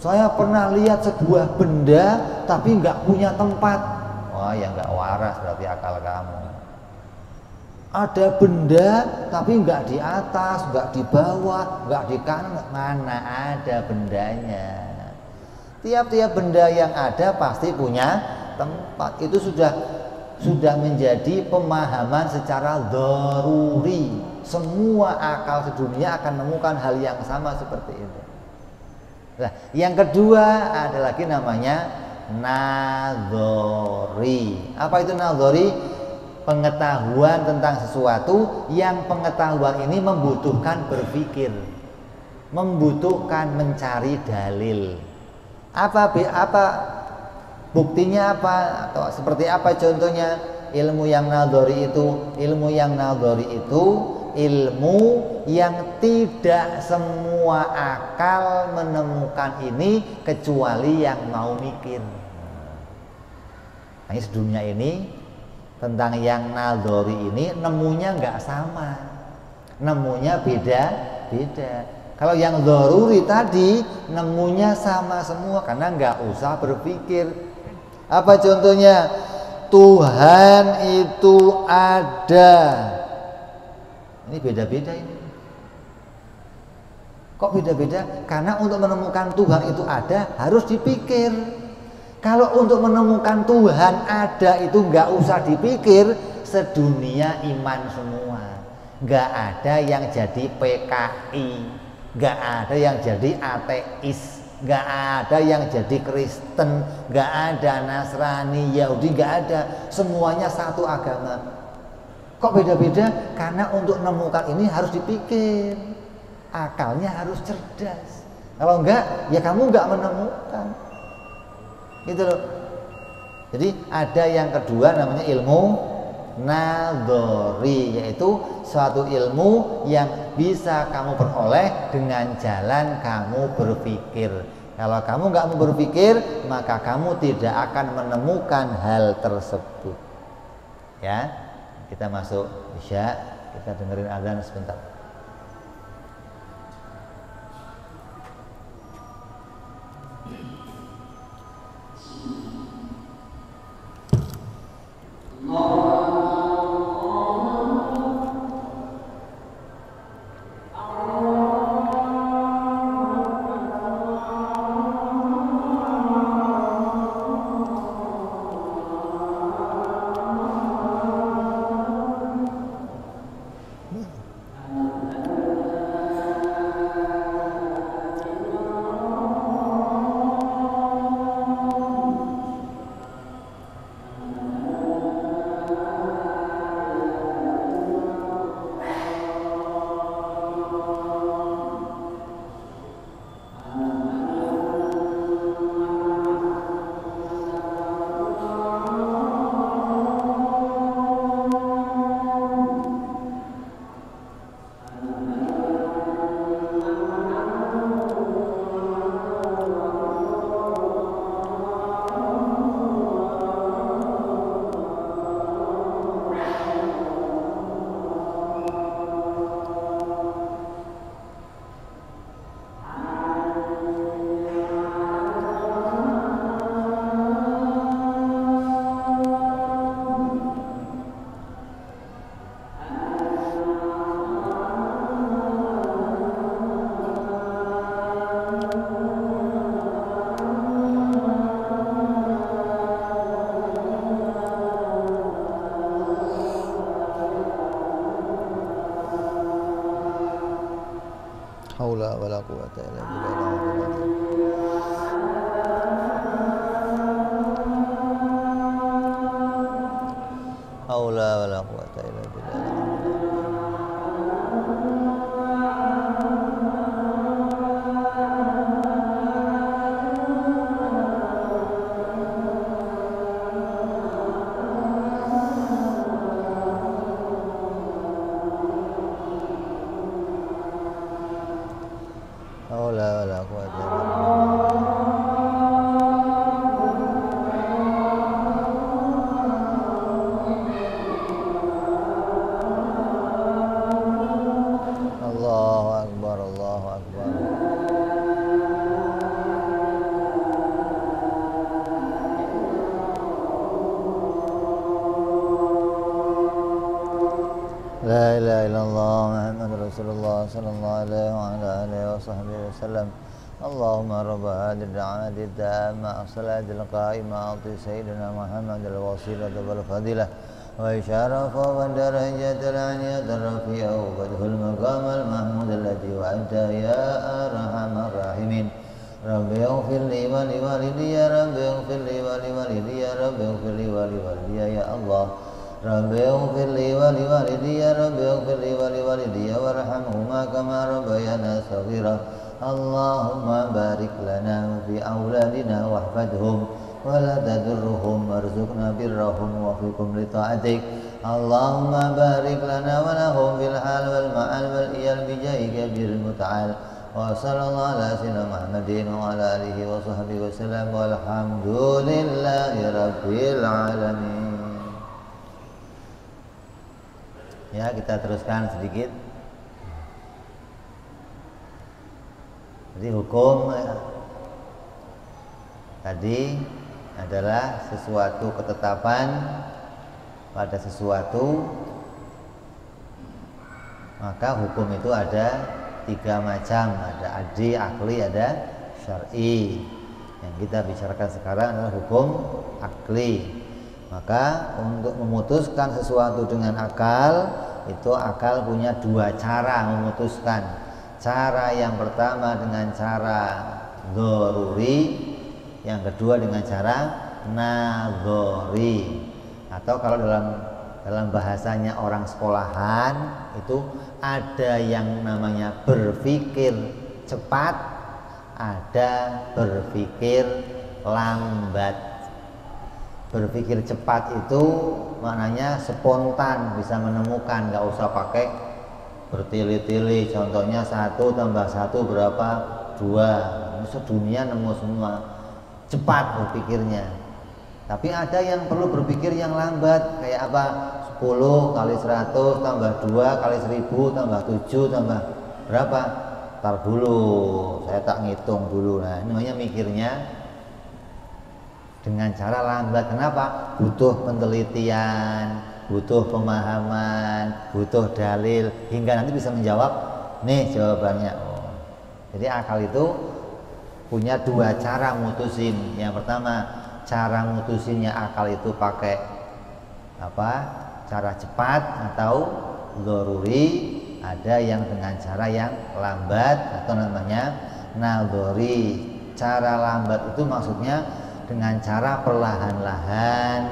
[SPEAKER 1] saya pernah lihat sebuah benda tapi nggak punya tempat." Wah, ya nggak waras berarti akal kamu. Ada benda tapi nggak di atas, nggak di bawah, nggak di kanan, mana ada bendanya. Tiap-tiap benda yang ada pasti punya tempat. Itu sudah menjadi pemahaman secara daruri. Semua akal sedunia akan menemukan hal yang sama seperti itu. Nah, yang kedua ada lagi namanya nadhari. Apa itu nadhari? Pengetahuan tentang sesuatu yang pengetahuan ini membutuhkan berpikir, membutuhkan mencari dalil. Apa buktinya apa, atau seperti apa contohnya? Ilmu yang nadhari itu ilmu yang tidak semua akal menemukan ini kecuali yang mau mikir. Nah, sedunia ini tentang yang nadhari ini nemunya nggak sama, nemunya beda-beda. Kalau yang daruri tadi nemunya sama semua karena nggak usah berpikir. Apa contohnya? Tuhan itu ada. Ini beda-beda ini. Kok beda-beda? Karena untuk menemukan Tuhan itu ada harus dipikir. Kalau untuk menemukan Tuhan ada itu nggak usah dipikir, sedunia iman semua. Nggak ada yang jadi PKI, nggak ada yang jadi ateis, nggak ada yang jadi Kristen, nggak ada Nasrani, Yahudi, nggak ada. Semuanya satu agama. Kok beda-beda? Karena untuk menemukan ini harus dipikir, akalnya harus cerdas. Kalau enggak, ya kamu enggak menemukan. Gitu loh. Jadi ada yang kedua namanya ilmu nadhari, yaitu suatu ilmu yang bisa kamu peroleh dengan jalan kamu berpikir. Kalau kamu enggak mau berpikir, maka kamu tidak akan menemukan hal tersebut. Ya, kita masuk Isya, kita dengerin azan sebentar. haula wala quwwata illa billah. Haula wala quwwata illa billah. Haula wala quwwata illa billah. Allahu akbar, Allahu akbar. La ilaha illallah Muhammadur Rasulullah sallallahu alaihi wa ala alihi wa sahbihi wasallam. Allahumma rabb hadhihi ad-da'wati at-tammah as-salatil qa'imah ati sayyidina Muhammad al-wasilata wal fadilah wa isyarafa wa darajatal 'aliyatar rafi'ah wa badhul maqamal mahmud alladhi wa'ada ya arhamar rahimin. Rabbi ighfir li wa li walidayya, Rabbi ighfir li wa li walidayya, Rabbi ighfir li wa li walidayya ya Allah. Rabbi ighfir li wa li walidayya, Rabbi ighfir li wa li walidayya warhamhuma kama rabbayana shaghira. Allahumma barik lana fi auladina wahfadhum wa la tadurruhum warzuqna birrahum wa fikum li ta'atik. Allahumma barik lana wa lahum fil hal wal ma'al wal iyal bi jahi kabiril muta'al. Wa sallallahu ala sayyidina Muhammadin wa ala alihi wa sahbihi wa sallam walhamdulillahi rabbil alamin. Ya, kita teruskan sedikit. Jadi hukum tadi adalah sesuatu ketetapan pada sesuatu, maka hukum itu ada 3 macam, ada adli, akli, ada syar'i. Yang kita bicarakan sekarang adalah hukum akli. Maka untuk memutuskan sesuatu dengan akal, itu akal punya 2 cara memutuskan. Cara yang pertama dengan cara dzaruri, yang kedua dengan cara nadzori. Atau kalau dalam bahasanya orang sekolahan itu ada yang namanya berpikir cepat, ada berpikir lambat. Berpikir cepat itu maknanya spontan, bisa menemukan, nggak usah pakai bertili-tili. Contohnya 1 tambah 1 berapa? 2. Sedunia nemu semua, cepat berpikirnya. Tapi ada yang perlu berpikir yang lambat, kayak apa? 10 kali 100 tambah 2 kali 1000 tambah 7 tambah berapa? Ntar dulu, saya tak ngitung dulu. Nah, ini namanya mikirnya dengan cara lambat. Kenapa? Butuh penelitian, butuh pemahaman, butuh dalil, hingga nanti bisa menjawab nih jawabannya. Jadi akal itu punya 2 cara mutusin. Yang pertama, cara mutusinnya akal itu pakai apa? Cara cepat atau dzaruri. Ada yang dengan cara yang lambat atau namanya nadzori. Cara lambat itu maksudnya dengan cara perlahan-lahan,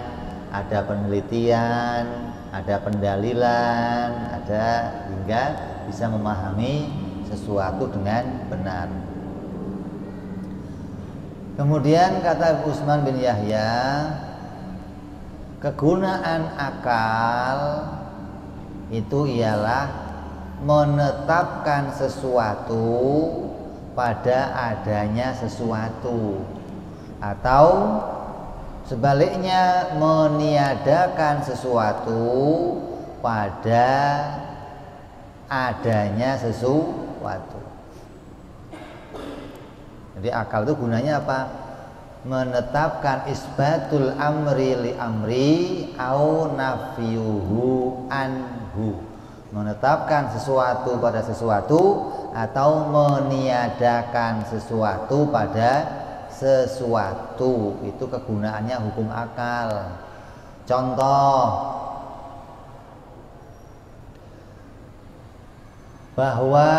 [SPEAKER 1] ada penelitian, ada pendalilan, ada hingga bisa memahami sesuatu dengan benar. Kemudian kata Utsman bin Yahya, kegunaan akal itu ialah menetapkan sesuatu pada adanya sesuatu, atau sebaliknya meniadakan sesuatu pada adanya sesuatu. Jadi akal itu gunanya apa? Menetapkan isbatul amri li amri au nafyuhu anhu. Menetapkan sesuatu pada sesuatu atau meniadakan sesuatu pada sesuatu. Itu kegunaannya hukum akal. Contoh, bahwa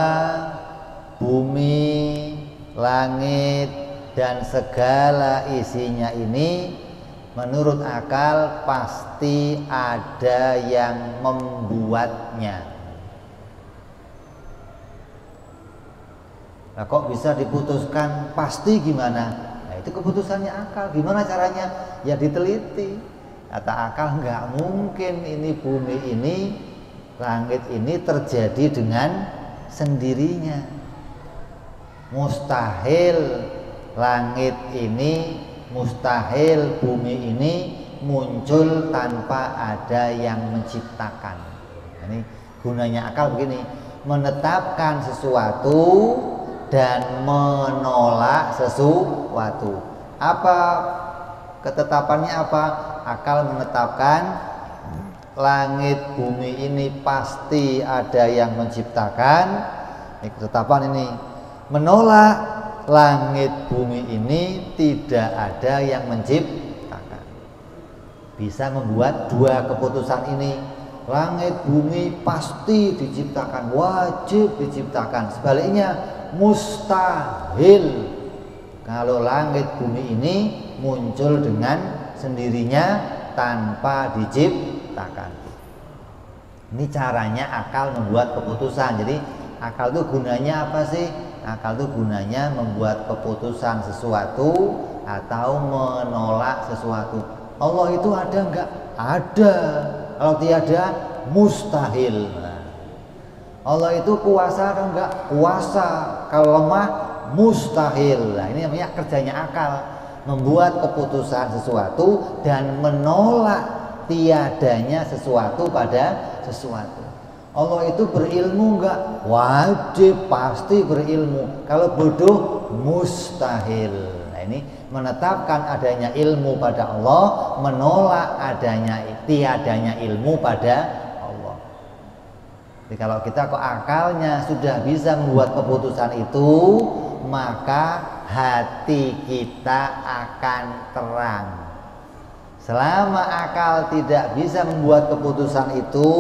[SPEAKER 1] bumi, langit, dan segala isinya ini menurut akal pasti ada yang membuatnya. Nah, kok bisa diputuskan pasti gimana? Nah, itu keputusannya akal. Gimana caranya? Ya diteliti. Kata akal, nggak mungkin ini bumi ini, langit ini terjadi dengan sendirinya. Mustahil langit ini, mustahil bumi ini muncul tanpa ada yang menciptakan. Ini gunanya akal begini, menetapkan sesuatu dan menolak sesuatu. Apa ketetapannya apa? Akal menetapkan langit bumi ini pasti ada yang menciptakan. Ini ketetapan ini. Menolak langit bumi ini tidak ada yang menciptakan. Bisa membuat dua keputusan ini. Langit bumi pasti diciptakan, wajib diciptakan. Sebaliknya mustahil kalau langit bumi ini muncul dengan sendirinya tanpa diciptakan. Ini caranya akal membuat keputusan. Jadi akal itu gunanya apa sih? Akal itu gunanya membuat keputusan sesuatu atau menolak sesuatu. Allah itu ada enggak? Ada. Kalau tiada, mustahil. Allah itu kuasa atau enggak? Kuasa. Kalau lemah, mustahil. Nah, ini namanya kerjanya akal, membuat keputusan sesuatu dan menolak tiadanya sesuatu pada sesuatu. Allah itu berilmu enggak? Wajib, pasti berilmu. Kalau bodoh, mustahil. Nah, ini menetapkan adanya ilmu pada Allah, menolak tiadanya ilmu pada Allah. Jadi kalau kita kok akalnya sudah bisa membuat keputusan itu, maka hati kita akan terang. Selama akal tidak bisa membuat keputusan itu,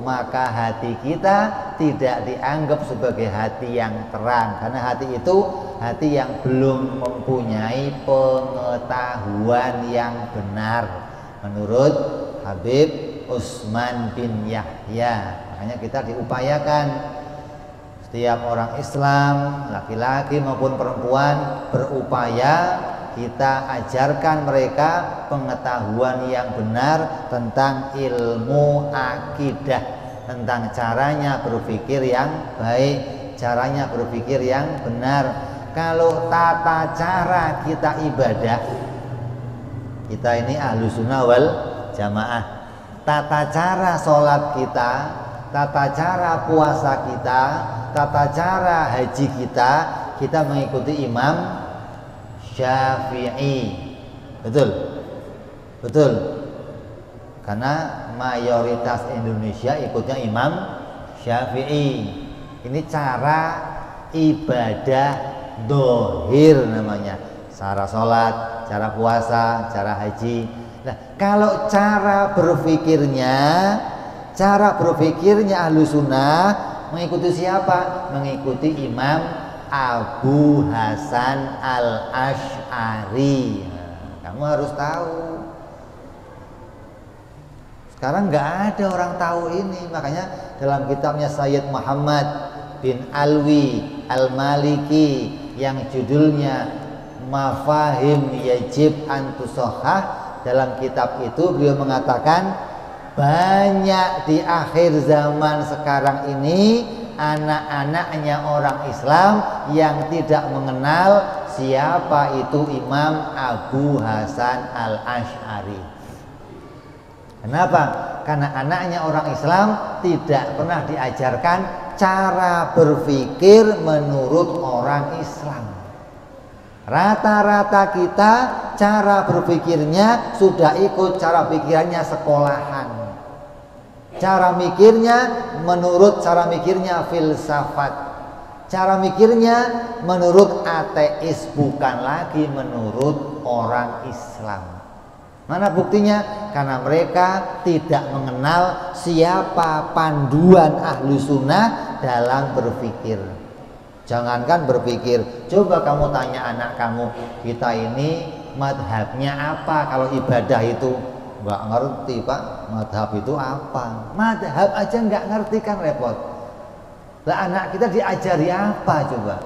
[SPEAKER 1] maka hati kita tidak dianggap sebagai hati yang terang, karena hati itu hati yang belum mempunyai pengetahuan yang benar menurut Habib Utsman bin Yahya. Makanya kita diupayakan setiap orang Islam, laki-laki maupun perempuan, berupaya kita ajarkan mereka pengetahuan yang benar tentang ilmu akidah, tentang caranya berpikir yang baik, caranya berpikir yang benar. Kalau tata cara kita ibadah, kita ini ahlu sunnah wal jamaah, tata cara sholat kita, tata cara puasa kita, tata cara haji kita mengikuti Imam Syafi'i. Betul? Betul. Karena mayoritas Indonesia ikutnya Imam Syafi'i. Ini cara ibadah dohir namanya. Cara sholat, cara puasa, cara haji. Nah, kalau cara berpikirnya ahlu sunnah mengikuti siapa? Mengikuti Imam Abu Hasan Al-Asy'ari. Nah, kamu harus tahu. Sekarang nggak ada orang tahu ini. Makanya dalam kitabnya Sayyid Muhammad bin Alwi Al-Maliki yang judulnya Mafahim Yajib Antusohah, dalam kitab itu beliau mengatakan banyak di akhir zaman sekarang ini anak-anaknya orang Islam yang tidak mengenal siapa itu Imam Abu Hasan Al-Asy'ari. Kenapa? Karena anaknya orang Islam tidak pernah diajarkan cara berpikir menurut orang Islam. Rata-rata kita cara berpikirnya sudah ikut cara pikirannya sekolahan. Cara mikirnya menurut cara mikirnya filsafat. Cara mikirnya menurut ateis, bukan lagi menurut orang Islam. Mana buktinya? Karena mereka tidak mengenal siapa panduan ahlu sunnah dalam berpikir. Jangankan berpikir, coba kamu tanya anak kamu, kita ini madhabnya apa kalau ibadah itu? Nggak ngerti Pak, madhab itu apa? Madhab aja nggak ngerti kan repot. Lah anak kita diajari apa coba?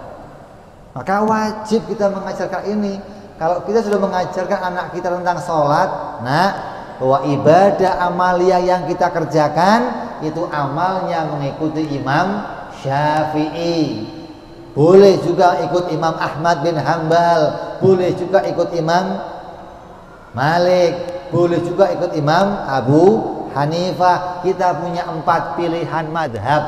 [SPEAKER 1] Maka wajib kita mengajarkan ini. Kalau kita sudah mengajarkan anak kita tentang sholat, nah bahwa ibadah amalia yang kita kerjakan itu amalnya mengikuti Imam Syafi'i. Boleh juga ikut Imam Ahmad bin Hambal, boleh juga ikut Imam Malik, boleh juga ikut Imam Abu Hanifah. Kita punya 4 pilihan madhab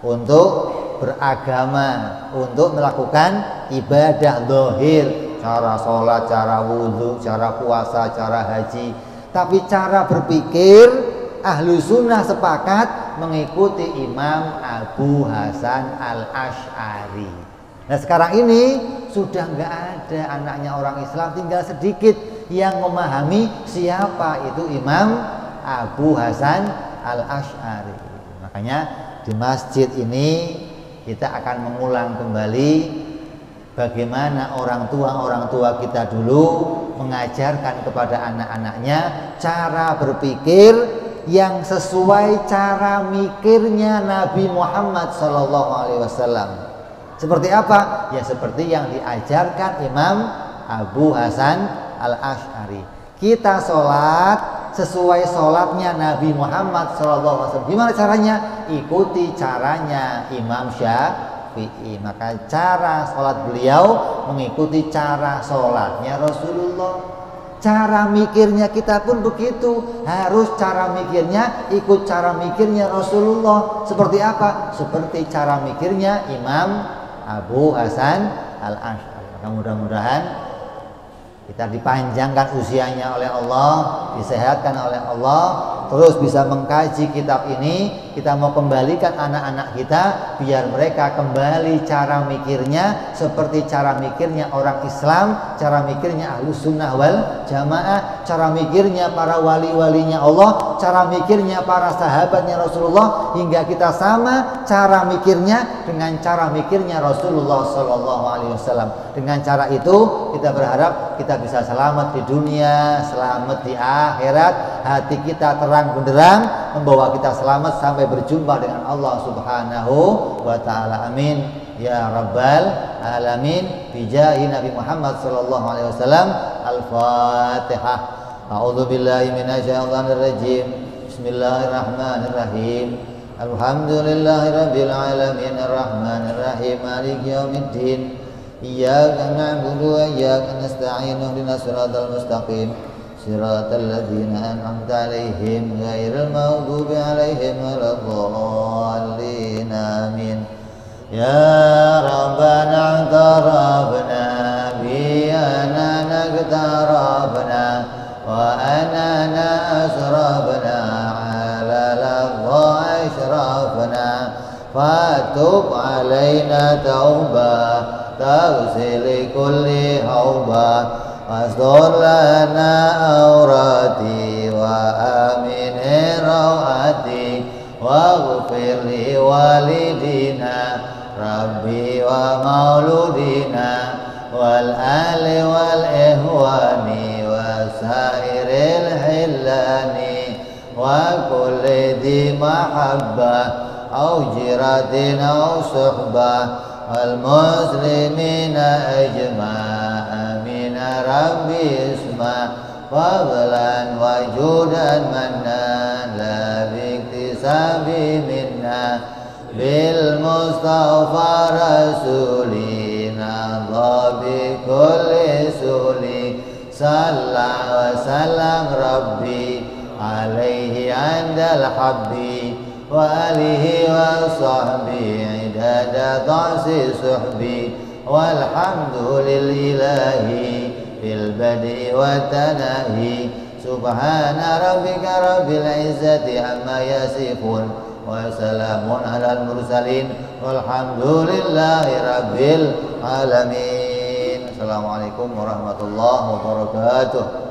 [SPEAKER 1] untuk beragama, untuk melakukan ibadah zahir, cara sholat, cara wudhu, cara puasa, cara haji. Tapi cara berpikir Ahlu Sunnah sepakat mengikuti Imam Abu Hasan Al-Ash'ari. Nah sekarang ini sudah nggak ada anaknya orang Islam, tinggal sedikit yang memahami siapa itu Imam Abu Hasan Al-Ash'ari. Makanya di masjid ini kita akan mengulang kembali bagaimana orang tua kita dulu mengajarkan kepada anak-anaknya cara berpikir yang sesuai cara mikirnya Nabi Muhammad SAW. Seperti apa? Ya seperti yang diajarkan Imam Abu Hasan Al-Ash'ari. Kita sholat sesuai sholatnya Nabi Muhammad SAW. Gimana caranya? Ikuti caranya Imam Syafi'i. Maka cara sholat beliau mengikuti cara sholatnya Rasulullah. Cara mikirnya kita pun begitu, harus cara mikirnya ikut cara mikirnya Rasulullah. Seperti apa? Seperti cara mikirnya Imam Abu Hasan Al-Ash'ari. Mudah-mudahan kita dipanjangkan usianya oleh Allah, disehatkan oleh Allah, terus bisa mengkaji kitab ini. Kita mau kembalikan anak-anak kita biar mereka kembali cara mikirnya seperti cara mikirnya orang Islam, cara mikirnya Ahlus Sunnah wal Jamaah, cara mikirnya para wali-walinya Allah, cara mikirnya para sahabatnya Rasulullah, hingga kita sama cara mikirnya dengan cara mikirnya Rasulullah SAW. Dengan cara itu kita berharap kita bisa selamat di dunia, selamat di akhirat, hati kita terang benderang, membawa kita selamat sampai berjumpa dengan Allah Subhanahu wa ta'ala. Amin ya rabbal alamin. Bijahi Nabi Muhammad sallallahu alaihi wasallam. Al-Fatihah. A'udzu billahi minasyaitonir rajim. Bismillahirrahmanirrahim. Alhamdulillahi rabbil alamin arrahmanir rahim maliki yaumiddin. Iyyaka na'budu wa iyyaka nasta'in ihdinas siratal mustaqim siratal ladzina an'amta 'alaihim ghairil maghdubi 'alaihim waladdallin. Amin. Ya Rabbana tarabna bi anana tarabna wa anana asrabna 'ala ladha ashrafna fatub 'alaina taubah taghsil kulli haubah wasdur lana aurati wa amin rawati waghfir li walidina rabbi wa mauludina wal ali wal ihwani wa sairil hillani wa kulli di mahabbah au jiratin au suhbah wal muslimina ajma'in. Rabbi isma fadlan wajudan manna la biktisabi minna bil mustafa rasulina Allah bi kulli suli salla wa salam rabbi alaihi andal habbi wa alihi wa sahbihi idada ta'si suhbi walhamdulillahi fil badi wa tanahi subhana rabbika rabbil izzati amma yasifun wa salamun alal mursalin walhamdulillahi rabbil alamin. Assalamualaikum warahmatullahi wabarakatuh.